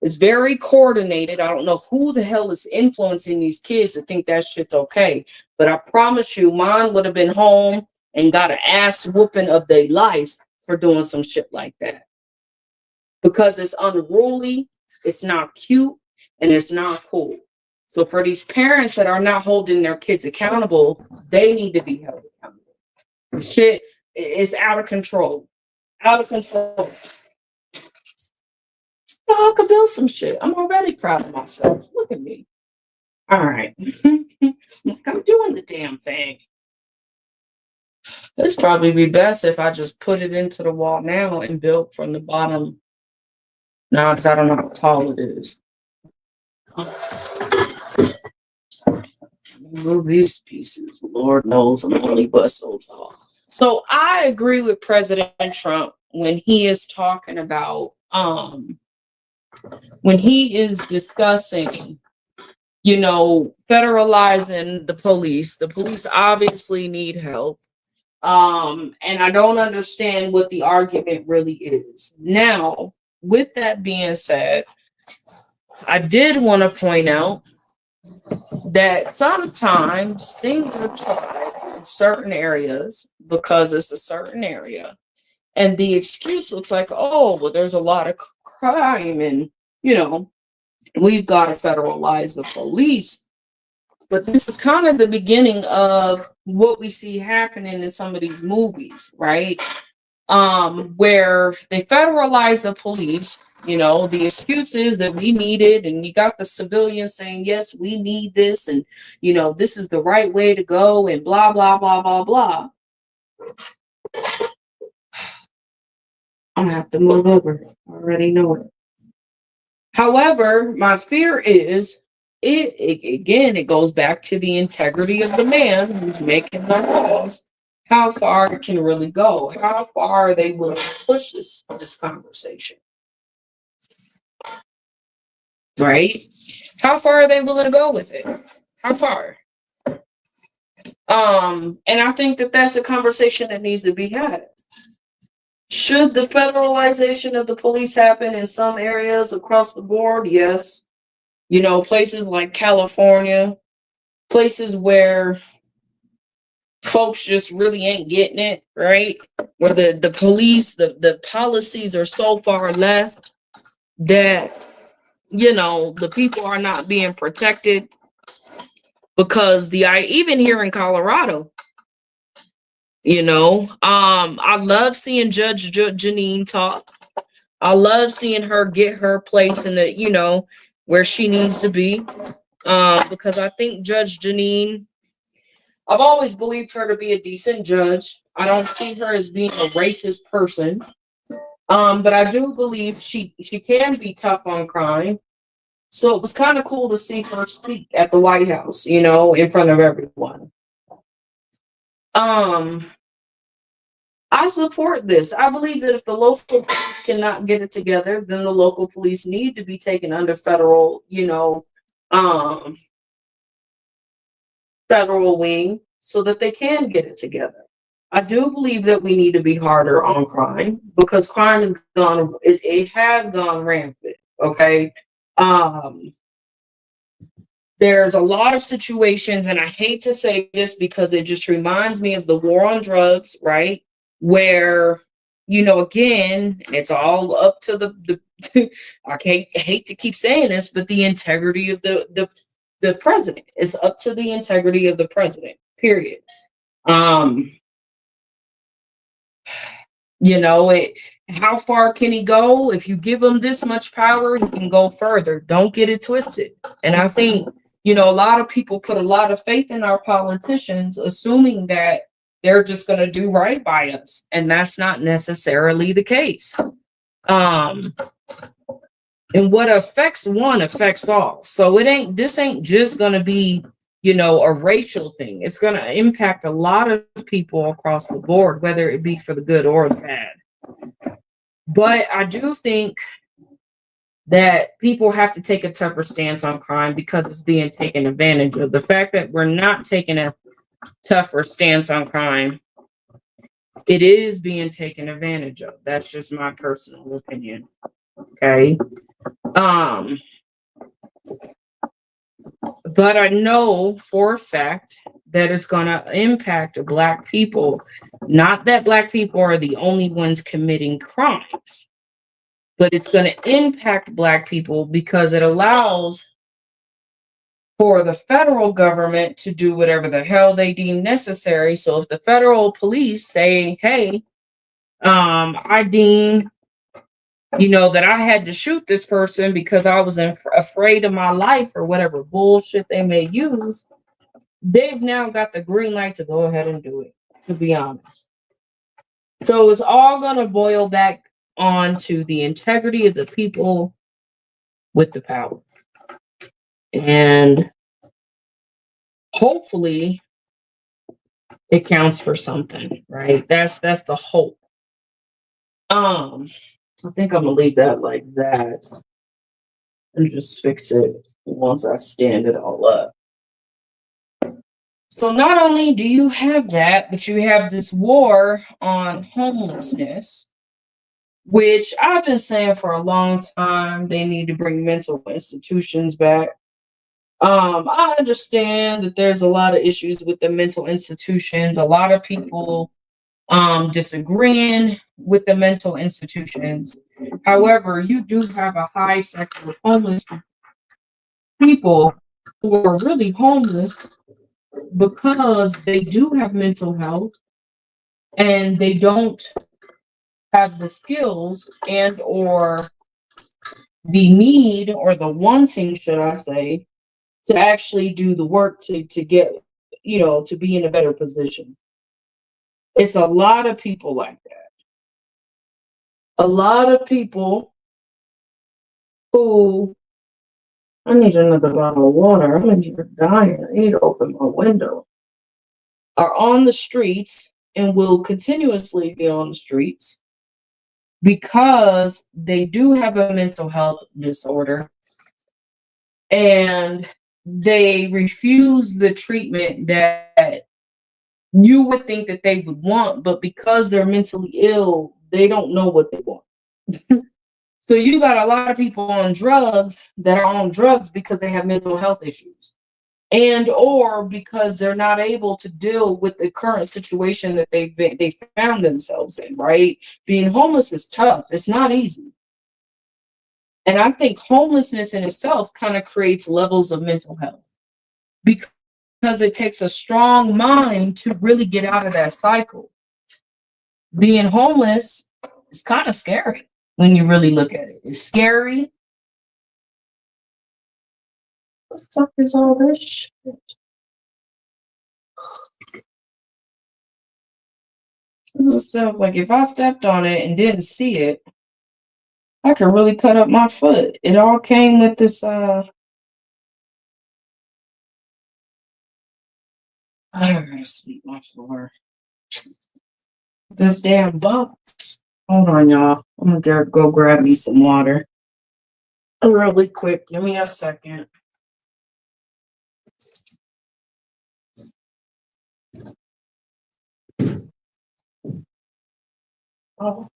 It's very coordinated. I don't know who the hell is influencing these kids to think that shit's okay. But I promise you, mine would have been home and got an ass whooping of their life for doing some shit like that. Because it's unruly, it's not cute, and it's not cool. So for these parents that are not holding their kids accountable, they need to be held accountable. Shit is out of control. Out of control. I could build some shit. I'm already proud of myself. Look at me. All right. I'm doing the damn thing. This probably be best if I just put it into the wall now and build from the bottom now because I don't know how tall it is. Move these pieces. Lord knows I'm only but so tall. So I agree with President Trump when he is talking about when he is discussing federalizing the police. The police obviously need help. And I don't understand what the argument really is. Now, with that being said, I did want to point out that sometimes things are tried in certain areas because it's a certain area. And the excuse looks like, oh, well, there's a lot of crime and, we've got to federalize the police. But this is kind of the beginning of what we see happening in some of these movies, right? Where they federalize the police, the excuse is that we need it, and you got the civilians saying, yes, we need this, and this is the right way to go, and blah, blah, blah, blah, blah. I'm gonna have to move over. I already know it. However, my fear is it goes back to the integrity of the man who's making the laws. How far it can really go? How far are they willing to push this conversation? Right? How far are they willing to go with it? How far? And I think that that's a conversation that needs to be had. Should the federalization of the police happen in some areas across the board? Yes. Places like California, places where folks just really ain't getting it, right? Where the police, the policies are so far left that, the people are not being protected because even here in Colorado, I love seeing Judge Janine talk. I love seeing her get her place in the, where she needs to be. Because I think Judge Janine, I've always believed her to be a decent judge. I don't see her as being a racist person. But I do believe she can be tough on crime. So it was kind of cool to see her speak at the White House, in front of everyone. I support this. I believe that if the local police cannot get it together, then the local police need to be taken under federal, federal wing so that they can get it together. I do believe that we need to be harder on crime because crime has gone, it has gone rampant. Okay. There's a lot of situations, and I hate to say this because it just reminds me of the war on drugs, right? Where, again, it's all up to the I hate to keep saying this, but the integrity of the president. It's up to the integrity of the president, period. How far can he go? If you give him this much power, he can go further. Don't get it twisted. And I think, a lot of people put a lot of faith in our politicians, assuming that they're just going to do right by us. And that's not necessarily the case. And what affects one affects all. So this ain't just going to be, a racial thing. It's going to impact a lot of people across the board, whether it be for the good or the bad. But I do think that people have to take a tougher stance on crime because it's being taken advantage of. The fact that we're not taking a tougher stance on crime, it is being taken advantage of. That's just my personal opinion. Okay. But I know for a fact that it's going to impact Black people. Not that Black people are the only ones committing crimes, but it's going to impact Black people because it allows for the federal government to do whatever the hell they deem necessary. So if the federal police say, hey, I deem, that I had to shoot this person because I was afraid of my life or whatever bullshit they may use, they've now got the green light to go ahead and do it, to be honest. So it's all going to boil back on to the integrity of the people with the power. And hopefully it counts for something, right? That's the hope. I think I'm gonna leave that like that and just fix it once I stand it all up. So not only do you have that, but you have this war on homelessness, which I've been saying for a long time. They need to bring mental institutions back. I understand that there's a lot of issues with the mental institutions. A lot of people disagreeing with the mental institutions. However, you do have a high sector of homeless people who are really homeless because they do have mental health and they don't have the skills and or the need or the wanting, should I say, to actually do the work to get, to be in a better position. It's a lot of people like that. a lot of people who, I need another bottle of water. I'm in here dying. I need to open my window. Are on the streets and will continuously be on the streets because they do have a mental health disorder and they refuse the treatment that you would think that they would want, but because they're mentally ill, they don't know what they want. So you got a lot of people on drugs that are on drugs because they have mental health issues and or because they're not able to deal with the current situation that they found themselves in, right? Being homeless is tough. It's not easy. And I think homelessness in itself kind of creates levels of mental health because it takes a strong mind to really get out of that cycle. Being homeless is kind of scary when you really look at it. It's scary. What the fuck is all this shit? This is stuff like if I stepped on it and didn't see it, I could really cut up my foot. It all came with this I gotta sweep my floor. This damn box. Hold on, y'all. I'm gonna go grab me some water. Really quick. Give me a second. Oh.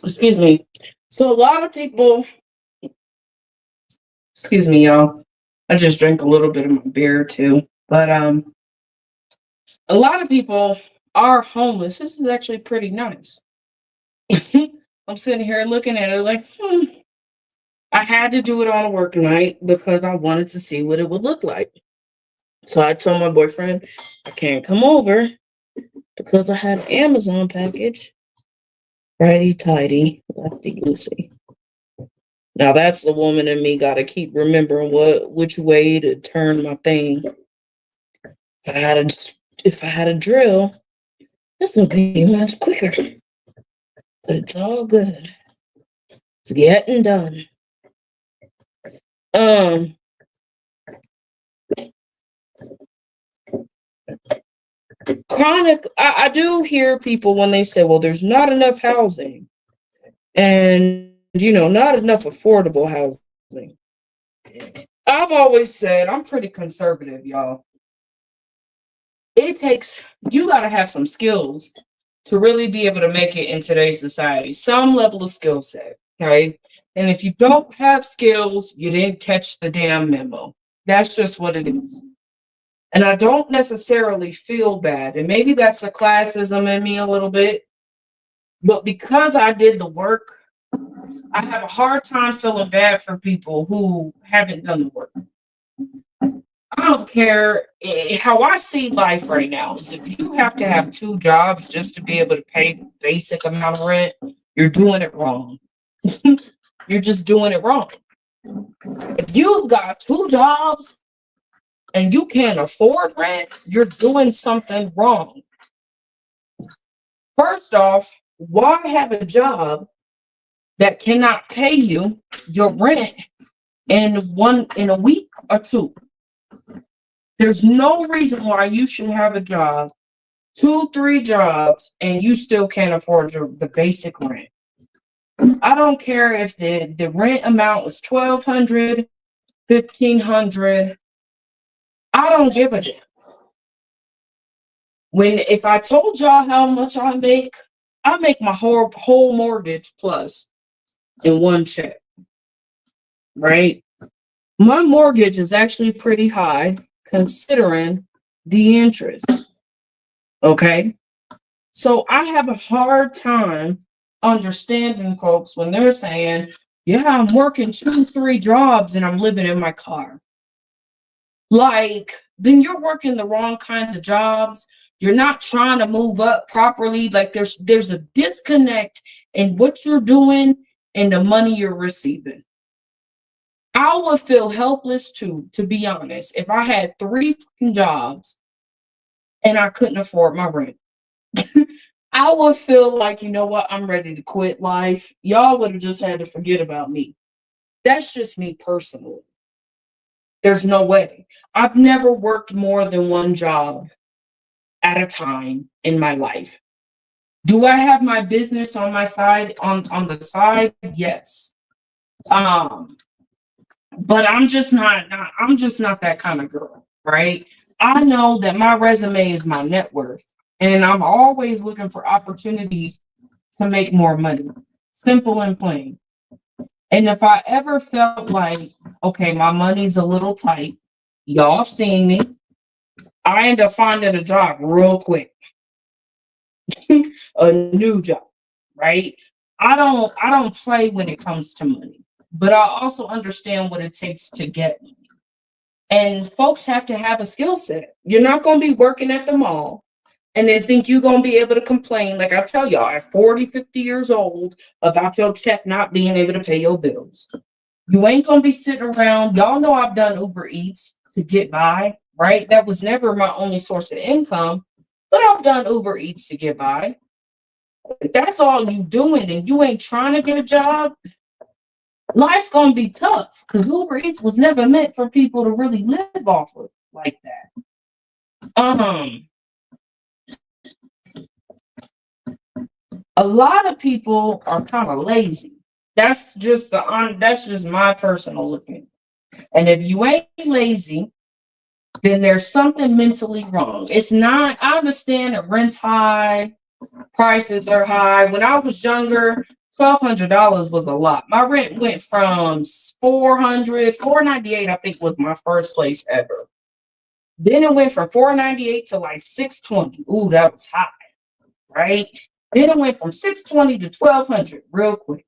Excuse me. So a lot of people, excuse me, y'all. I just drank a little bit of my beer too. But a lot of people are homeless. This is actually pretty nice. I'm sitting here looking at it like, I had to do it on a work night because I wanted to see what it would look like. So I told my boyfriend I can't come over because I had an Amazon package. Righty tighty, lefty loosey. Now that's the woman in me got to keep remembering which way to turn my thing. If I had a drill, this would be much quicker. But it's all good. It's getting done. Chronic. I do hear people when they say, "Well, there's not enough housing," and not enough affordable housing. I've always said I'm pretty conservative, y'all. You got to have some skills to really be able to make it in today's society, some level of skill set. Okay. And if you don't have skills, you didn't catch the damn memo. That's just what it is. And I don't necessarily feel bad. And maybe that's the classism in me a little bit. But because I did the work, I have a hard time feeling bad for people who haven't done the work. I don't care how I see life right now is if you have to have 2 jobs just to be able to pay the basic amount of rent, you're doing it wrong. You're just doing it wrong. If you've got 2 jobs and you can't afford rent, you're doing something wrong. First off, why have a job that cannot pay you your rent in a week or 2? There's no reason why you should have a job, 2, 3 jobs, and you still can't afford the basic rent. I don't care if the rent amount is $1,200, $1,500, I don't give a damn. If I told y'all how much I make my whole mortgage plus in one check, right? My mortgage is actually pretty high considering the interest. Okay. So I have a hard time understanding folks when they're saying, yeah, I'm working 2, 3 jobs and I'm living in my car. Like, then you're working the wrong kinds of jobs. You're not trying to move up properly. Like there's a disconnect in what you're doing and the money you're receiving. I would feel helpless too, to be honest, if I had 3 jobs and I couldn't afford my rent. I would feel like, you know what, I'm ready to quit life. Y'all would have just had to forget about me. That's just me personally. There's no way. I've never worked more than one job at a time in my life. Do I have my business on my side on the side? Yes. Um, but I'm just not that kind of girl, right? I know that my resume is my net worth, and I'm always looking for opportunities to make more money. Simple and plain. And if I ever felt like, okay, my money's a little tight, y'all have seen me, I end up finding a job real quick, a new job, right? I don't play when it comes to money, but I also understand what it takes to get money. And folks have to have a skill set. You're not going to be working at the mall and then think you're going to be able to complain, like I tell y'all, at 40, 50 years old about your check not being able to pay your bills. You ain't going to be sitting around. Y'all know I've done Uber Eats to get by, right? That was never my only source of income, but I've done Uber Eats to get by. If that's all you doing and you ain't trying to get a job, life's gonna be tough because Uber Eats was never meant for people to really live off of like that. A lot of people are kind of lazy. That's just my personal opinion. And if you ain't lazy, then there's something mentally wrong. It's not, I understand that rent's high, prices are high. When I was younger, $1,200 was a lot. My rent went from 498, I think was my first place ever. Then it went from 498 to like 620. Ooh, that was high, right? Then it went from 620 to 1,200 real quick.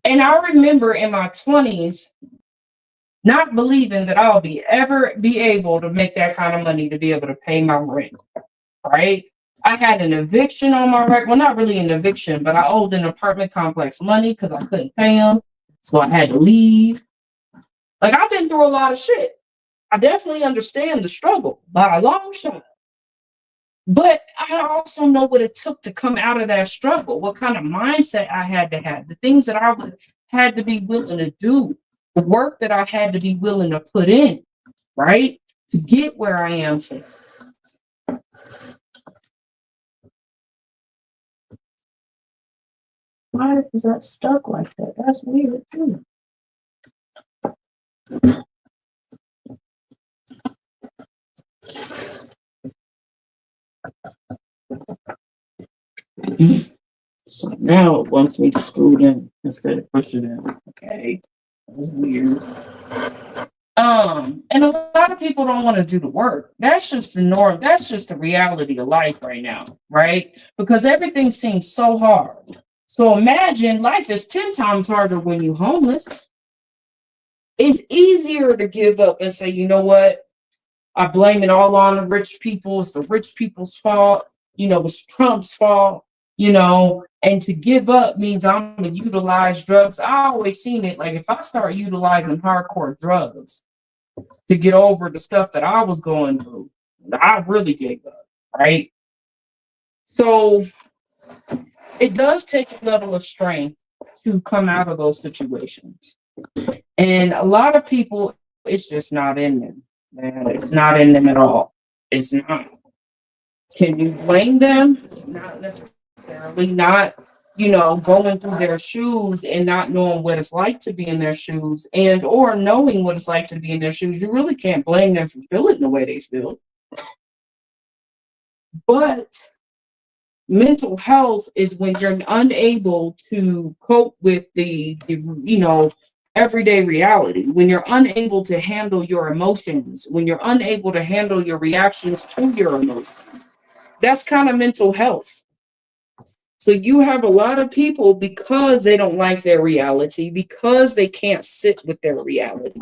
And I remember in my 20s not believing that I'll ever be able to make that kind of money to be able to pay my rent, right? I had an eviction on my record. Well, not really an eviction, but I owed an apartment complex money because I couldn't pay them. So I had to leave. Like, I've been through a lot of shit. I definitely understand the struggle by a long shot. But I also know what it took to come out of that struggle, what kind of mindset I had to have, the things that I had to be willing to do, the work that I had to be willing to put in, right? To get where I am today. Why is that stuck like that? That's weird too. So now it wants me to screw it in instead of push it in. Okay. That's weird. And a lot of people don't want to do the work. That's just the norm. That's just the reality of life right now, right? Because everything seems so hard. So imagine life is 10 times harder when you're homeless. It's easier to give up and say, you know what? I blame it all on the rich people. It's the rich people's fault. It's Trump's fault, and to give up means I'm going to utilize drugs. I always seen it like if I start utilizing hardcore drugs to get over the stuff that I was going through, I really gave up, right? So it does take a level of strength to come out of those situations. And a lot of people, it's just not in them, man. It's not in them at all. It's not. Can you blame them? Not necessarily. Not, going through their shoes and not knowing what it's like to be in their shoes and or knowing what it's like to be in their shoes, you really can't blame them for feeling the way they feel. But mental health is when you're unable to cope with the everyday reality, when you're unable to handle your emotions, when you're unable to handle your reactions to your emotions. That's kind of mental health. So you have a lot of people, because they don't like their reality, because they can't sit with their reality,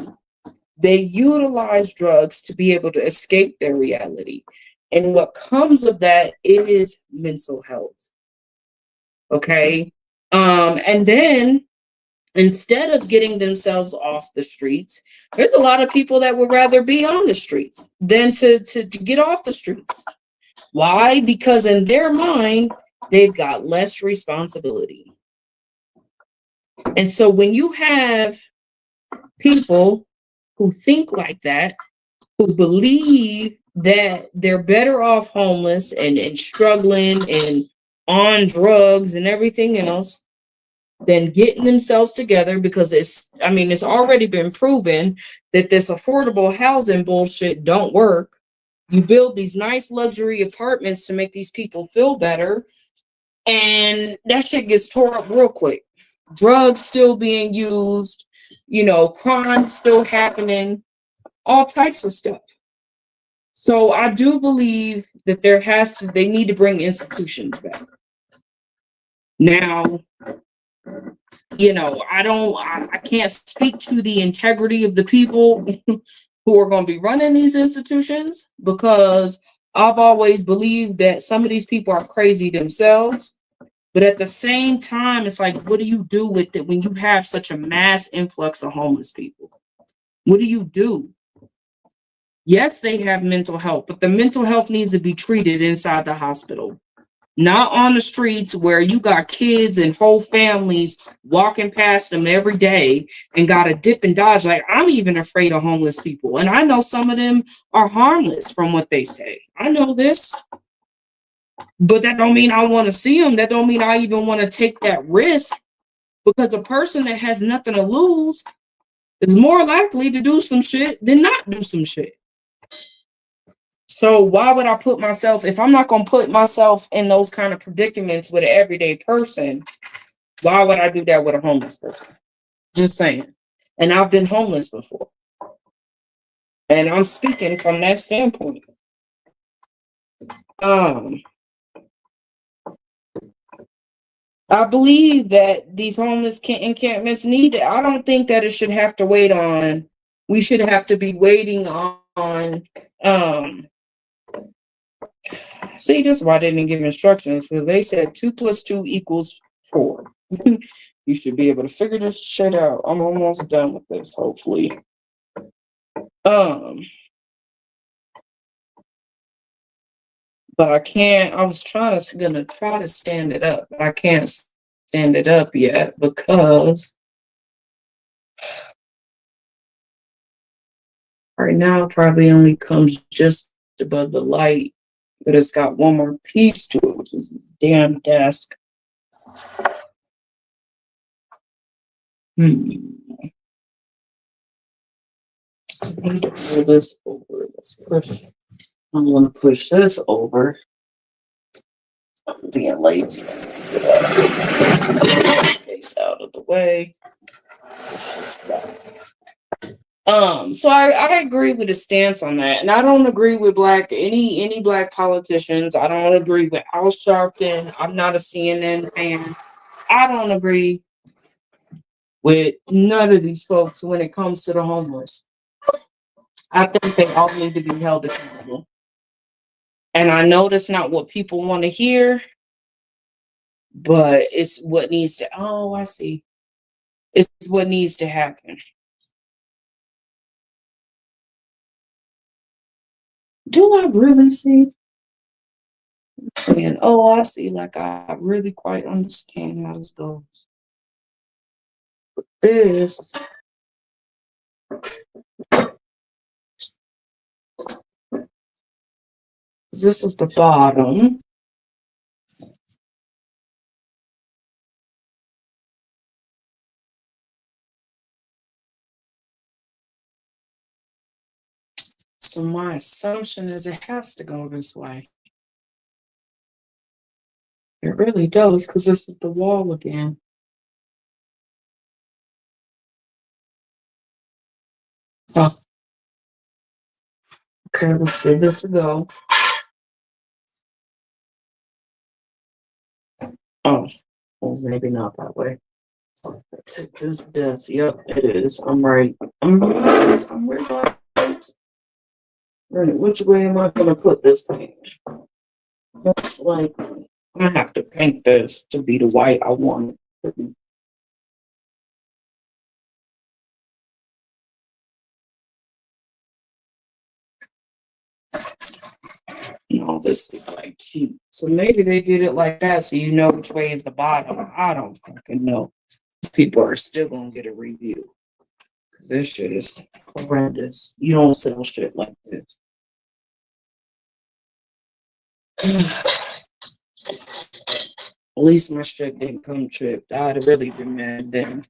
they utilize drugs to be able to escape their reality. And what comes of that is mental health. Okay. And then instead of getting themselves off the streets, there's a lot of people that would rather be on the streets than to get off the streets. Why? Because in their mind, they've got less responsibility. And so when you have people who think like that, who believe that they're better off homeless and struggling and on drugs and everything else than getting themselves together, because it's already been proven that this affordable housing bullshit don't work. You build these nice luxury apartments to make these people feel better, and that shit gets tore up real quick. Drugs still being used, crime still happening, all types of stuff. So I do believe that they need to bring institutions back. Now, I can't speak to the integrity of the people who are going to be running these institutions, because I've always believed that some of these people are crazy themselves. But at the same time, it's like, what do you do with it when you have such a mass influx of homeless people? What do you do? Yes, they have mental health, but the mental health needs to be treated inside the hospital, not on the streets where you got kids and whole families walking past them every day and got to dip and dodge. Like, I'm even afraid of homeless people. And I know some of them are harmless from what they say. I know this. But that don't mean I want to see them. That don't mean I even want to take that risk, because a person that has nothing to lose is more likely to do some shit than not do some shit. So why would I put myself, if I'm not going to put myself in those kind of predicaments with an everyday person, why would I do that with a homeless person? Just saying. And I've been homeless before. And I'm speaking from that standpoint. I believe that these homeless encampments need it. I don't think that it should have to wait on, we should have to be waiting on see, this is why they didn't give instructions, because they said 2 + 2 = 4. You should be able to figure this shit out. I'm almost done with this, hopefully. But I can't, I was gonna try to stand it up, but I can't stand it up yet, because right now it probably only comes just above the light, but it's got one more piece to it, which is this damn desk. I need to pull this over. I want to push this over. I'm being lazy. Case out of the way. So I agree with his stance on that, and I don't agree with any black politicians. I don't agree with Al Sharpton. I'm not a CNN fan. I don't agree with none of these folks when it comes to the homeless. I think they all need to be held accountable. And I know that's not what people want to hear, but it's what needs to, oh, I see. It's what needs to happen. Do I really see? And oh, I see. Like, I really quite understand how this goes. This is the bottom. So my assumption is it has to go this way. It really does, because this is the wall again. Oh, okay, let's give this a go. Oh, well, maybe not that way. This. Yep, it is. I'm right. Where's my lights? Which way am I gonna put this thing? Looks like I'm gonna have to paint this to be the white I want it to be. No, this is like cheap. So maybe they did it like that so you know which way is the bottom. I don't fucking know. People are still gonna get a review. Because this shit is horrendous. You don't sell shit like this. At least my shit didn't come tripped. I'd have really been mad then.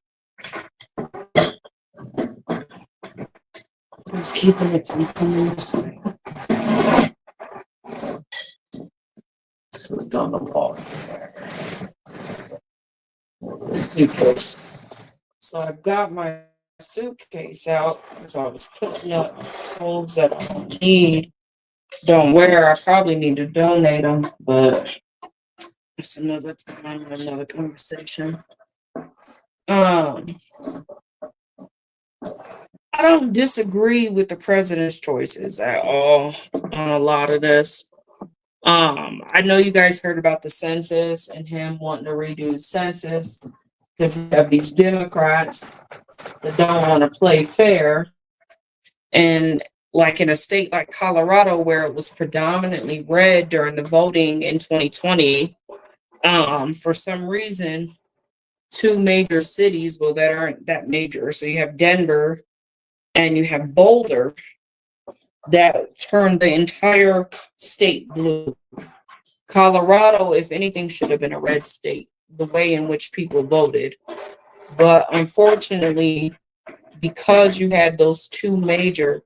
Just keeping it from coming this way. So it's on the walls. Suitcase. So I've got my suitcase out because I was putting up clothes that I don't need, don't wear. I probably need to donate them, but it's another time, another conversation. I don't disagree with the president's choices at all on a lot of this. I know you guys heard about the census and him wanting to redo the census because you have these Democrats that don't want to play fair. And like in a state like Colorado, where it was predominantly red during the voting in 2020, for some reason, two major cities, well, that aren't that major. So you have Denver and you have Boulder that turned the entire state blue. Colorado, if anything, should have been a red state, the way in which people voted. But unfortunately, because you had those two major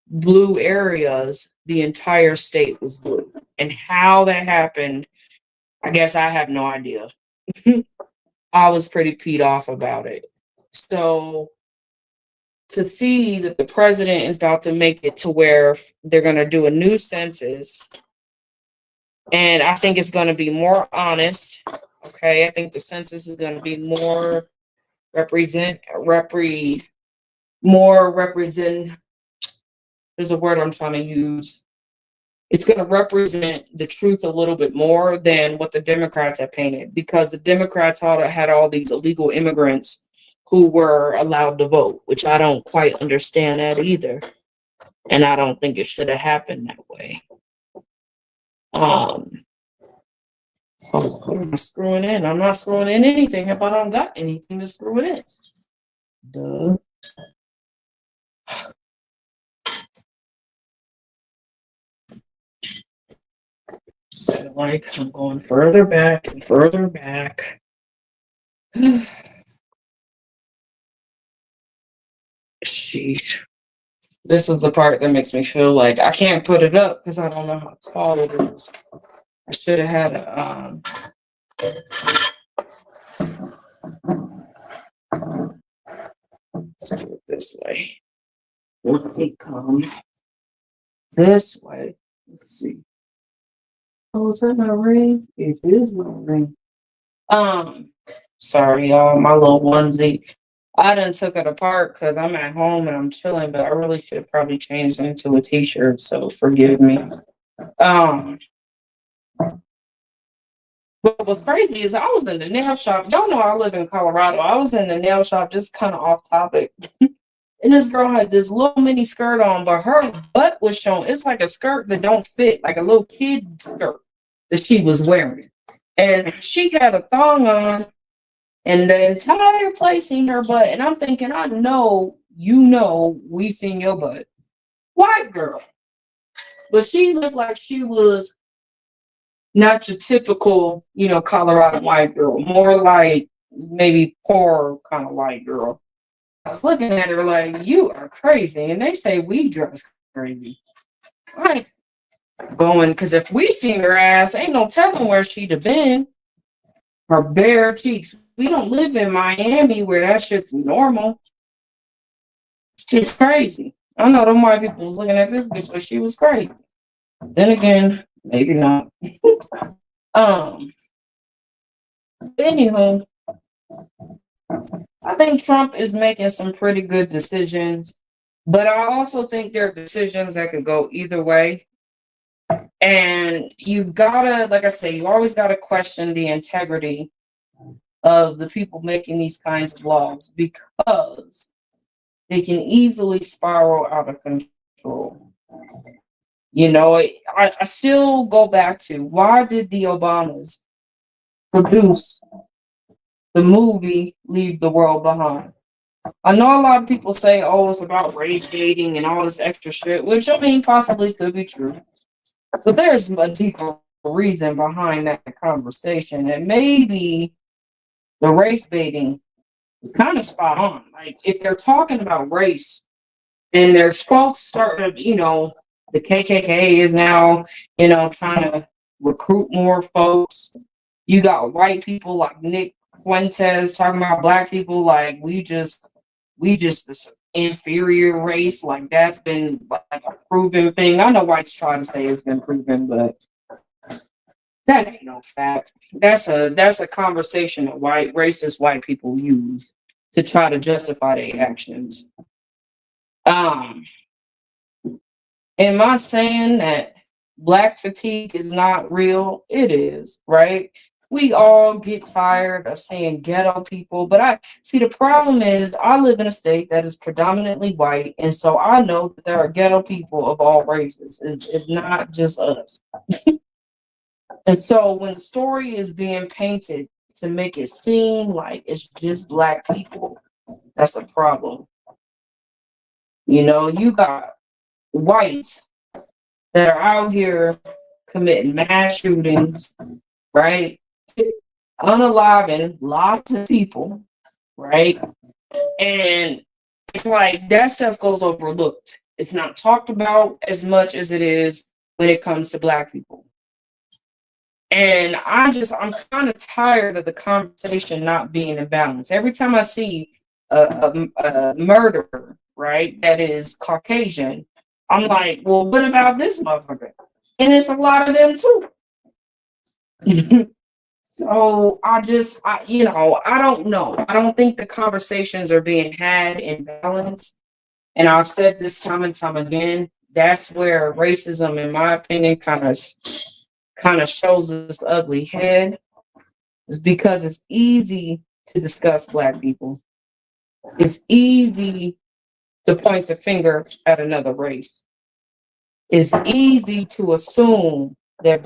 blue areas, the entire state was blue. And how that happened, I guess I have no idea. I was pretty peed off about it. So to see that the president is about to make it to where they're going to do a new census, and I think it's going to be more honest. Okay, I think the census is going to be more more represent. There's a word I'm trying to use. It's going to represent the truth a little bit more than what the Democrats have painted, because the Democrats had all these illegal immigrants who were allowed to vote, which I don't quite understand that either. And I don't think it should have happened that way. I'm screwing in. I'm not screwing in anything if I don't got anything to screw it in. Duh. So like I'm going further back and further back. Sheesh. This is the part that makes me feel like I can't put it up because I don't know how tall it is. I should have had a let's do it this way. Let me come this way. Let's see. Oh, is that my ring? It is my ring. Sorry, y'all, my little onesie. I done took it apart because I'm at home and I'm chilling, but I really should have probably changed it into a t-shirt, so forgive me. What was crazy is I was in the nail shop. Y'all know I live in Colorado. I was in the nail shop, just kind of off topic. And this girl had this little mini skirt on, but her butt was showing. It's like a skirt that don't fit, like a little kid skirt that she was wearing. And she had a thong on, and the entire place seen her butt. And I'm thinking, I know, we seen your butt. White girl. But she looked like she was not your typical, Colorado white girl. More like maybe poor kind of white girl. I was looking at her like, you are crazy. And they say we dress crazy. Right. Going, because if we seen her ass, ain't no telling where she'd have been. Her bare cheeks. We don't live in Miami where that shit's normal. She's crazy. I know them white people was looking at this bitch like she was crazy. Then again, maybe not. Um, anywho, I think Trump is making some pretty good decisions, but I also think there are decisions that could go either way. And you've gotta, like I say, you always gotta question the integrity of the people making these kinds of laws because they can easily spiral out of control. You know, I still go back to why did the Obamas produce the movie Leave the World Behind? I know a lot of people say, oh, it's about race dating and all this extra shit, which I mean possibly could be true. But there's a deeper reason behind that conversation. And maybe the race baiting is kind of spot on. Like if they're talking about race and there's folks starting to, the KKK is now, trying to recruit more folks. You got white people like Nick Fuentes talking about black people like we just this inferior race. Like that's been like a proven thing. I know whites try to say it's been proven, but that ain't no fact. That's a conversation that racist white people use to try to justify their actions. Um, am I saying that black fatigue is not real? It is, right? We all get tired of seeing ghetto people, but I see the problem is I live in a state that is predominantly white, and so I know that there are ghetto people of all races. It's not just us. And so when the story is being painted to make it seem like it's just black people, that's a problem. You got whites that are out here committing mass shootings, right? Unaliving lots of people, right? And it's like that stuff goes overlooked. It's not talked about as much as it is when it comes to black people. And I'm kind of tired of the conversation not being in balance. Every time I see a murderer, right, that is Caucasian, I'm like, well, what about this motherfucker? And it's a lot of them too. So I don't know. I don't think the conversations are being had in balance. And I've said this time and time again, that's where racism, in my opinion, kind of shows its ugly head. Is because it's easy to discuss black people. It's easy to point the finger at another race. It's easy to assume that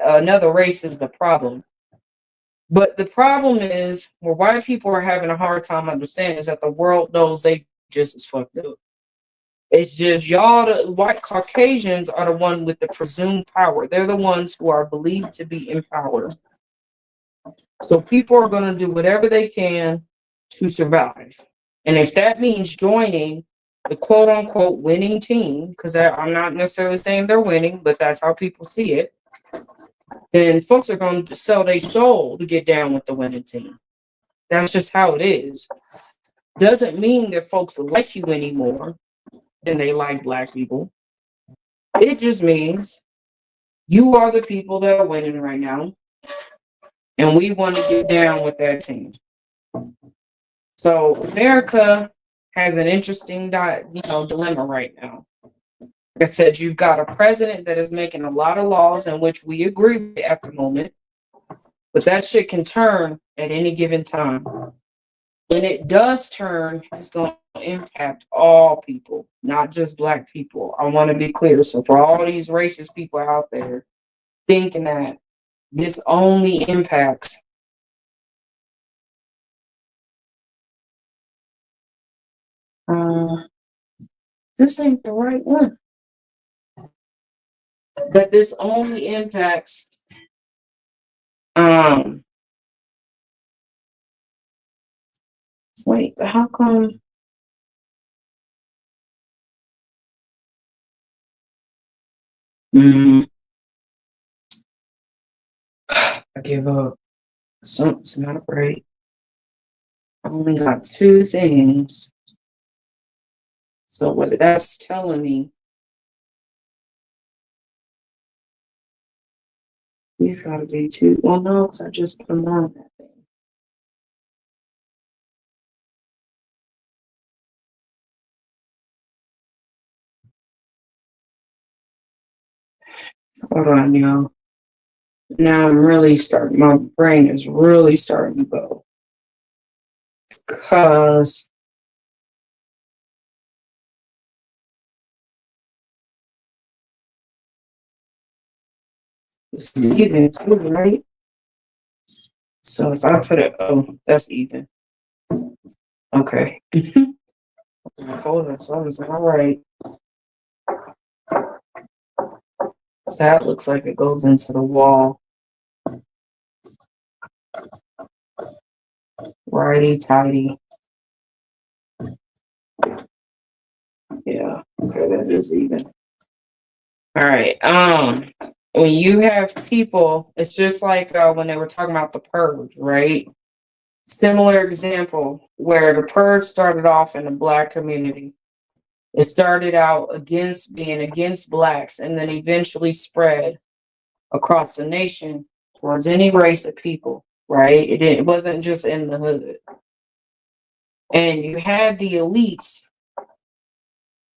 another race is the problem. But the problem is, where white people are having a hard time understanding is that the world knows they just as fucked up. It's just y'all, the white Caucasians, are the one with the presumed power. They're the ones who are believed to be in power. So people are going to do whatever they can to survive. And if that means joining the quote unquote winning team, because I'm not necessarily saying they're winning, but that's how people see it, then folks are going to sell their soul to get down with the winning team. That's just how it is. Doesn't mean that folks like you anymore than they like black people. It just means you are the people that are winning right now, and we want to get down with that team. So America has an interesting dilemma right now. Like I said, you've got a president that is making a lot of laws in which we agree with at the moment, but that shit can turn at any given time. When it does turn, it's going to impact all people, not just black people. I want to be clear. So for all these racist people out there thinking that this only impacts this ain't the right one. That this only impacts um wait, how come Mm, I give up. Something's not right. I only got two things. So what that's telling me, these gotta be two. Well, no, because I just put them on that thing. Hold on, y'all. Now I'm really starting, my brain is really starting to go. Because it's even too, right? So if I put it, oh, that's even. Okay. Hold on, so I was like, all right. So that looks like it goes into the wall. Righty tighty. Yeah. Okay, that is even. All right. When you have people, it's just like when they were talking about the purge, right? Similar example where the purge started off in the black community. It started out against being against blacks and then eventually spread across the nation towards any race of people, right? It wasn't just in the hood. And you had the elites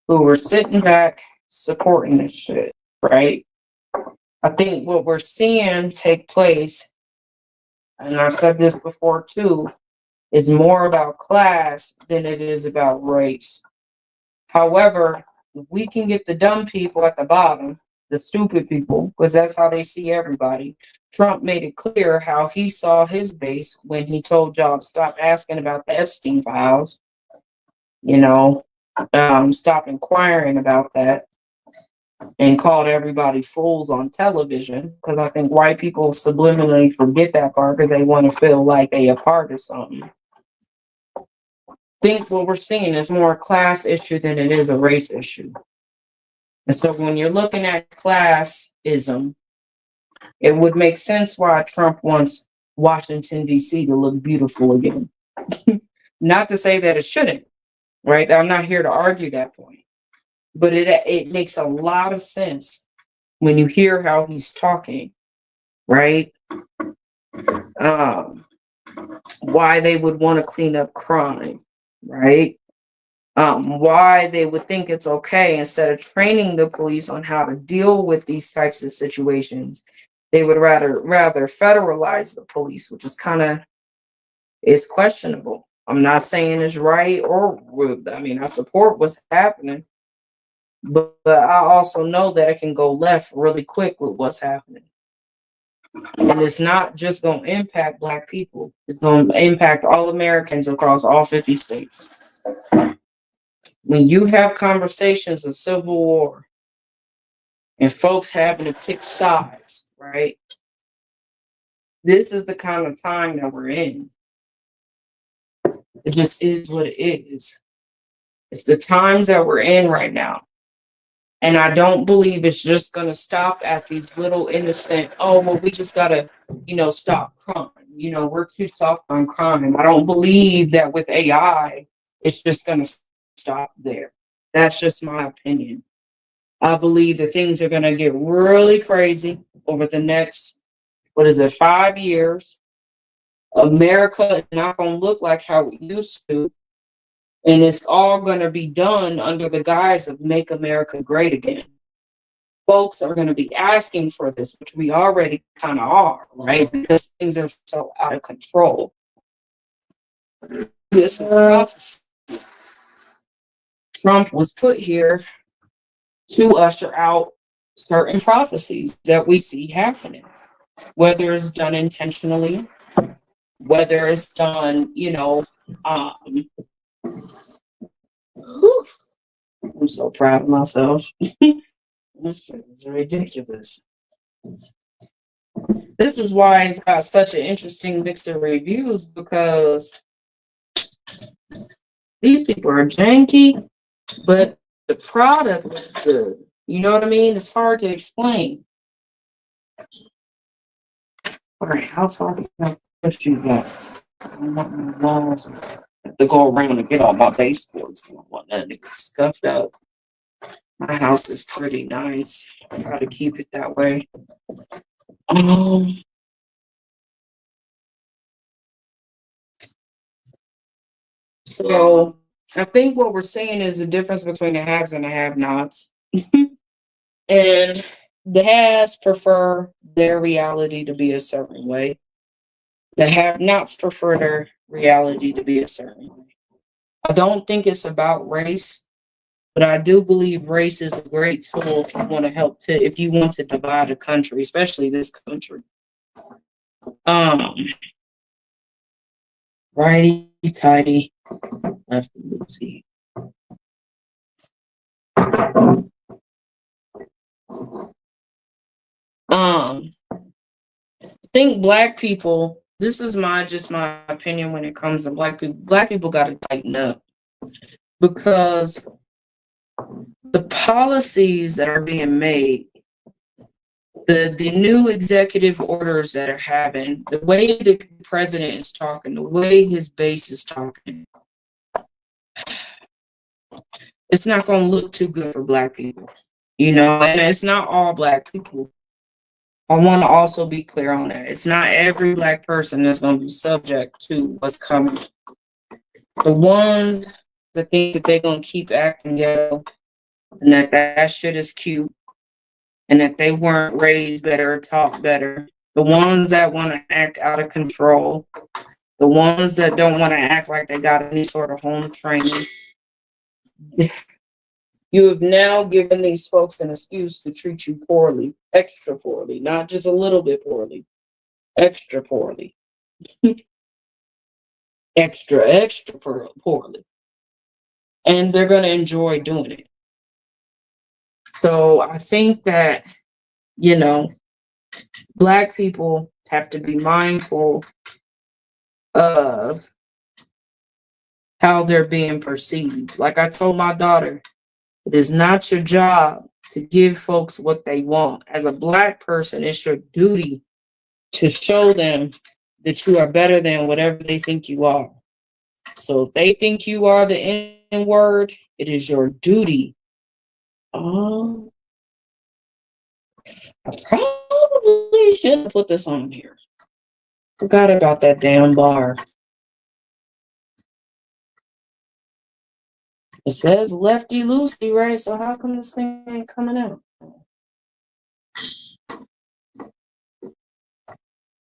who were sitting back supporting this shit, right? I think what we're seeing take place, and I've said this before too, is more about class than it is about race. However, if we can get the dumb people at the bottom, the stupid people, because that's how they see everybody. Trump made it clear how he saw his base when he told y'all to stop asking about the Epstein files, you know, stop inquiring about that, and called everybody fools on television. Because I think white people subliminally forget that part because they want to feel like they a part of something. Think what we're seeing is more a class issue than it is a race issue. And so when you're looking at classism, it would make sense why Trump wants Washington, D.C. to look beautiful again. Not to say that it shouldn't, right? I'm not here to argue that point. But it makes a lot of sense when you hear how he's talking, right? Why they would want to clean up crime, right? Why they would think it's okay instead of training the police on how to deal with these types of situations, they would rather federalize the police, which is kind of is questionable. I'm not saying it's right or I mean I support what's happening, but I also know that it can go left really quick with what's happening. And it's not just going to impact Black people. It's going to impact all Americans across all 50 states. When you have conversations of civil war and folks having to pick sides, right? This is the kind of time that we're in. It just is what it is. It's the times that we're in right now. And I don't believe it's just going to stop at these little innocent, oh, well, we just got to, stop crime. We're too soft on crime. I don't believe that with AI, it's just going to stop there. That's just my opinion. I believe that things are going to get really crazy over the next, 5 years. America is not going to look like how it used to. And it's all going to be done under the guise of make America great again. Folks are going to be asking for this, which we already kind of are, right? Because things are so out of control. This is prophecy. Trump was put here to usher out certain prophecies that we see happening, whether it's done intentionally, whether it's done, I'm so proud of myself. It's ridiculous. This is why it's got such an interesting mix of reviews, because these people are janky, but the product is good. You know what I mean? It's hard to explain. All right, how far can I push you back? I don't want my walls to go around and get all my baseboards. I don't want that to get scuffed up. My house is pretty nice. I try to keep it that way. Um, so I think what we're saying is the difference between the haves and the have-nots. And the haves prefer their reality to be a certain way. The have-nots prefer their reality to be a certain way. I don't think it's about race, but I do believe race is a great tool if you want to if you want to divide a country, especially this country. Um, righty tighty, lefty loosey. Think black people. This is my opinion when it comes to black people. Black people got to tighten up because the policies that are being made, the new executive orders that are having, the way the president is talking, the way his base is talking, it's not going to look too good for black people, and it's not all black people. I want to also be clear on that. It's not every black person that's going to be subject to what's coming. The ones that think that they're going to keep acting ghetto and that shit is cute and that they weren't raised better or taught better. The ones that want to act out of control. The ones that don't want to act like they got any sort of home training. You have now given these folks an excuse to treat you poorly, extra poorly, not just a little bit poorly, extra poorly, extra poorly. And they're going to enjoy doing it. So I think that, Black people have to be mindful of how they're being perceived. Like I told my daughter, it is not your job to give folks what they want. As a Black person, it's your duty to show them that you are better than whatever they think you are. So if they think you are the N word, it is your duty. I probably should put this on here. Forgot about that damn bar. It says lefty loosey, right? So how come this thing ain't coming out?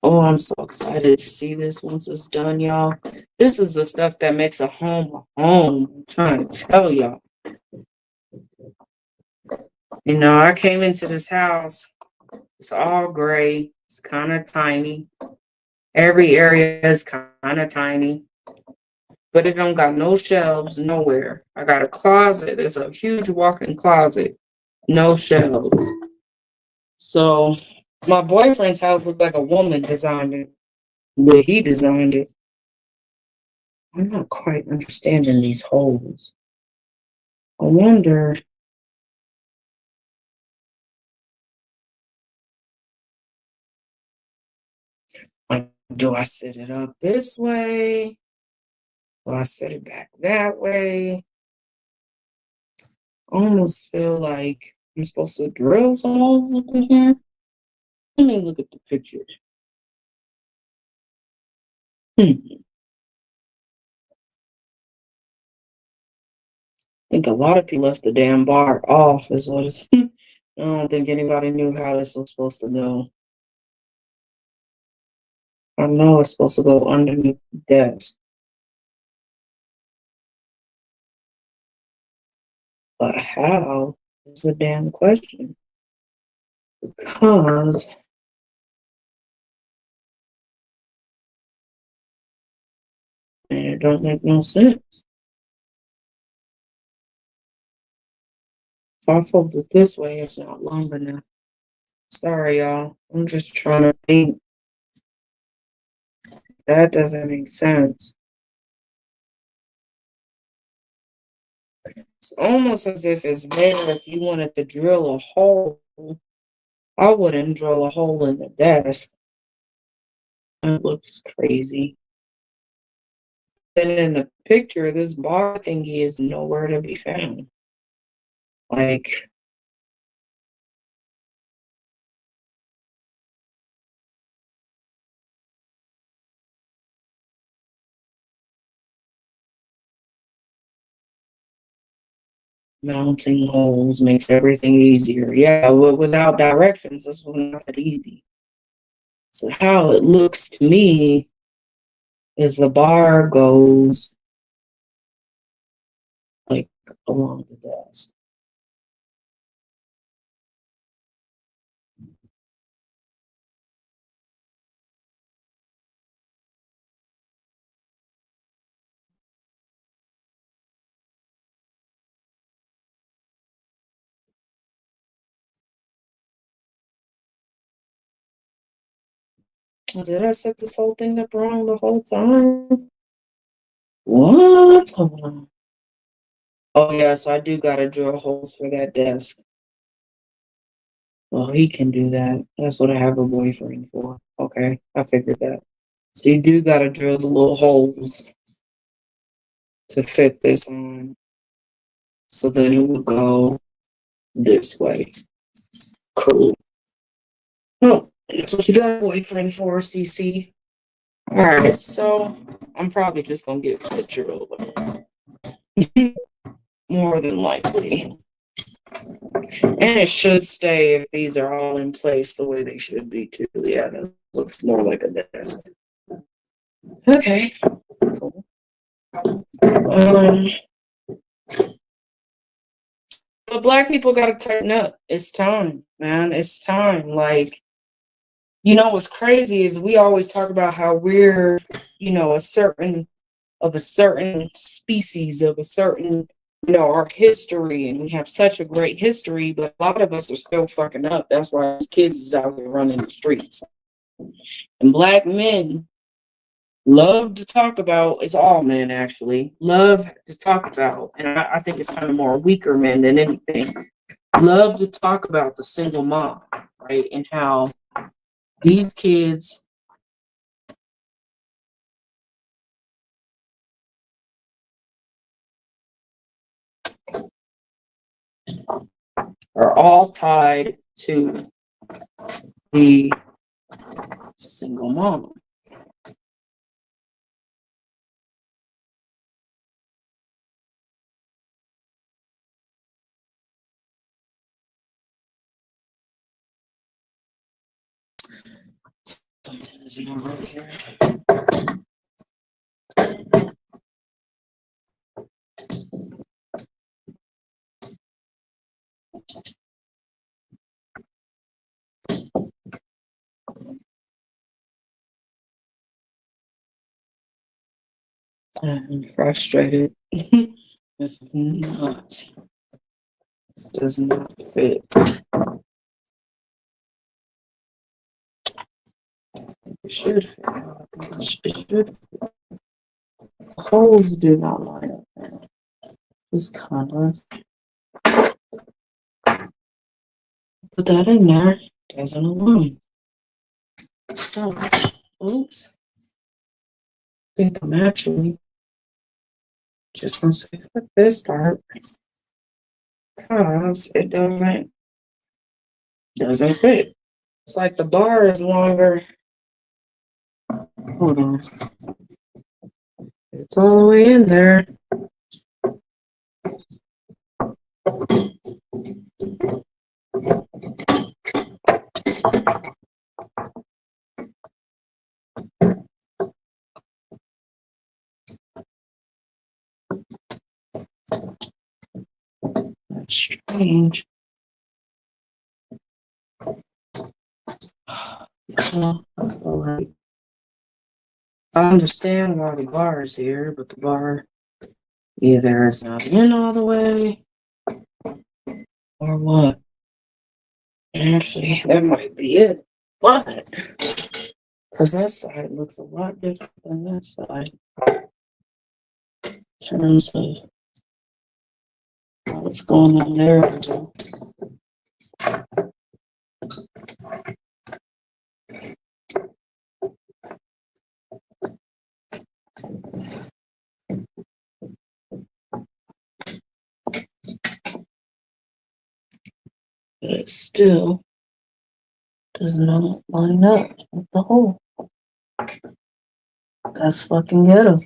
Oh, I'm so excited to see this once it's done, y'all. This is the stuff that makes a home a home. I'm trying to tell y'all. I came into this house. It's all gray. It's kind of tiny. Every area is kind of tiny. But it don't got no shelves nowhere. I got a closet. It's a huge walk-in closet. No shelves. So my boyfriend's house looked like a woman designed it. But he designed it. I'm not quite understanding these holes. I wonder. Like, do I set it up this way? Do I set it back that way? I almost feel like I'm supposed to drill some holes in here. Let me look at the picture. I think a lot of people left the damn bar off, is what it's. I don't think anybody knew how this was supposed to go. I know it's supposed to go underneath the desk. But how is the damn question? Because it don't make no sense. If I fold it this way, it's not long enough. Sorry, y'all. I'm just trying to think. That doesn't make sense. almost as if it's there if you wanted to drill a hole. I wouldn't drill a hole in the desk. That looks crazy. Then in the picture, this bar thingy is nowhere to be found. Like, mounting holes makes everything easier. Yeah, without directions, this was not that easy. So how it looks to me is the bar goes like along the desk. Did I set this whole thing up wrong the whole time? What? Hold on. Oh, yes, I do got to drill holes for that desk. Well, he can do that. That's what I have a boyfriend for. Okay, I figured that. So you do got to drill the little holes to fit this on. So then it will go this way. Cool. Oh, that's what you got a boyfriend for, CC. All right, so I'm probably just going to get the drill. More than likely. And it should stay if these are all in place the way they should be too. Yeah, that looks more like a desk. Okay, cool. But black people gotta tighten up. It's time, man. It's time. Like, you know what's crazy is we always talk about how we're, a certain species of a certain, our history, and we have such a great history, but a lot of us are still fucking up. That's why these kids is out here running the streets. And black men love to talk about, it's all men actually, love to talk about, and I think it's kind of more weaker men than anything, love to talk about the single mom, right? And how these kids are all tied to the single mom. Something is not right here. I'm frustrated. This is not. This does not fit. It should fit. It should fit. The holes do not line up now. Just kind of put that in there. Doesn't align. So, oops. I think I'm actually just gonna say fuck this part because it doesn't fit. It's like the bar is longer. Hold on. It's all the way in there. That's strange. So, I feel like I understand why the bar is here, but the bar either is not in all the way or what. Actually, that might be it. But because that side looks a lot different than that side in terms of What's going on there? But it still does not line up with the hole. That's fucking ghetto.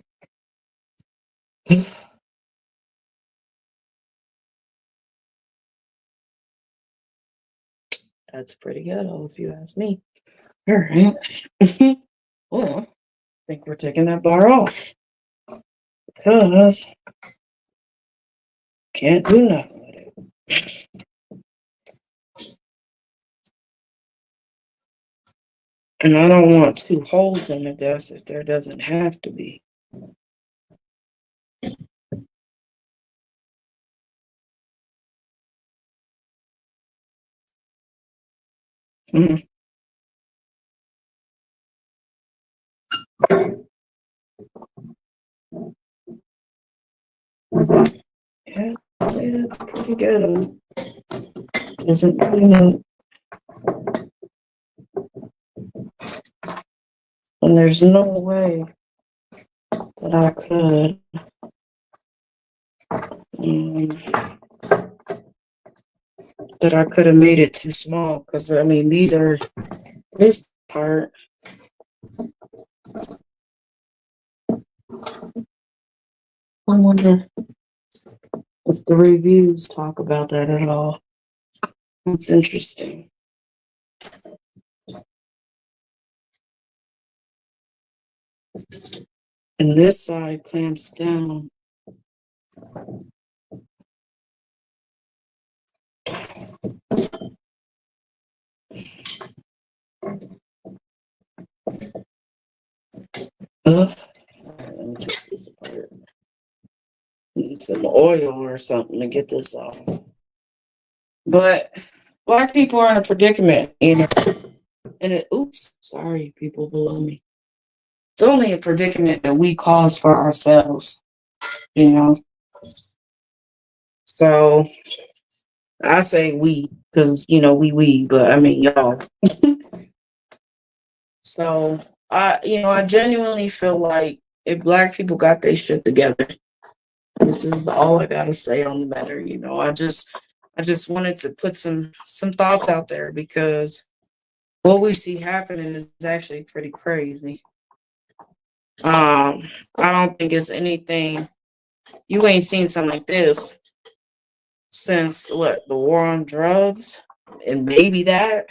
That's pretty ghetto, if you ask me. All right. Well, I think we're taking that bar off because can't do nothing with it. And I don't want 2 holes in the desk if there doesn't have to be. Mm. Yeah, I'd say that's pretty good. Doesn't and there's no way that I could have made it too small, because I mean these are this part. I wonder if the reviews talk about that at all. That's interesting. And this side clamps down. Let me take this apart. Need some oil or something to get this off. But Black people are in a predicament, and sorry, people below me. It's only a predicament that we cause for ourselves, So I say we, because we, but I mean y'all. So I genuinely feel like if Black people got their shit together, this is all I gotta say on the matter. I just wanted to put some thoughts out there, because what we see happening is actually pretty crazy. I don't think it's anything. You ain't seen something like this since the war on drugs, and maybe that.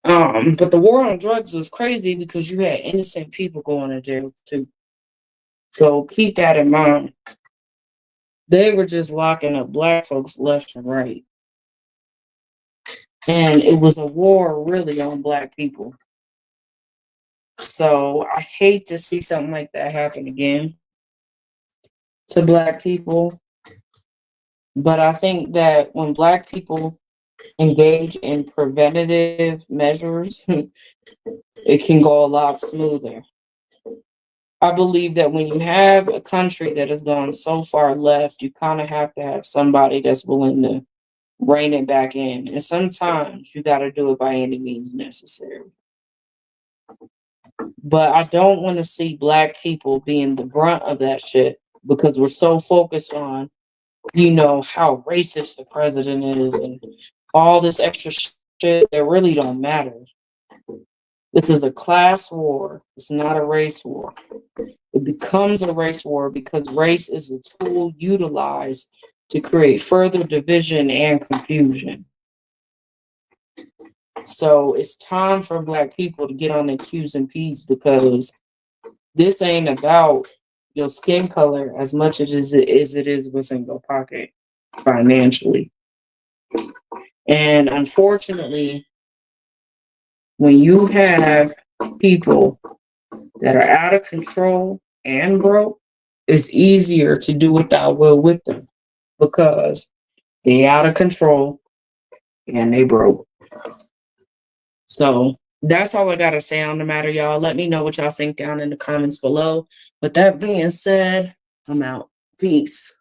But the war on drugs was crazy because you had innocent people going to jail too. So keep that in mind. They were just locking up Black folks left and right. And it was a war really on Black people. So I hate to see something like that happen again to Black people. But I think that when Black people engage in preventative measures, it can go a lot smoother. I believe that when you have a country that has gone so far left, you kind of have to have somebody that's willing to rein it back in. And sometimes you got to do it by any means necessary. But I don't want to see Black people being the brunt of that shit, because we're so focused on, how racist the president is and all this extra shit that really don't matter. This is a class war. It's not a race war. It becomes a race war because race is a tool utilized to create further division and confusion. So it's time for Black people to get on their Q's and P's, because this ain't about your skin color as much as it is what's in your pocket financially. And unfortunately, when you have people that are out of control and broke, it's easier to do what thou will with them, because they out of control and they broke. So that's all I gotta say on the matter, y'all. Let me know what y'all think down in the comments below. With that being said, I'm out. Peace.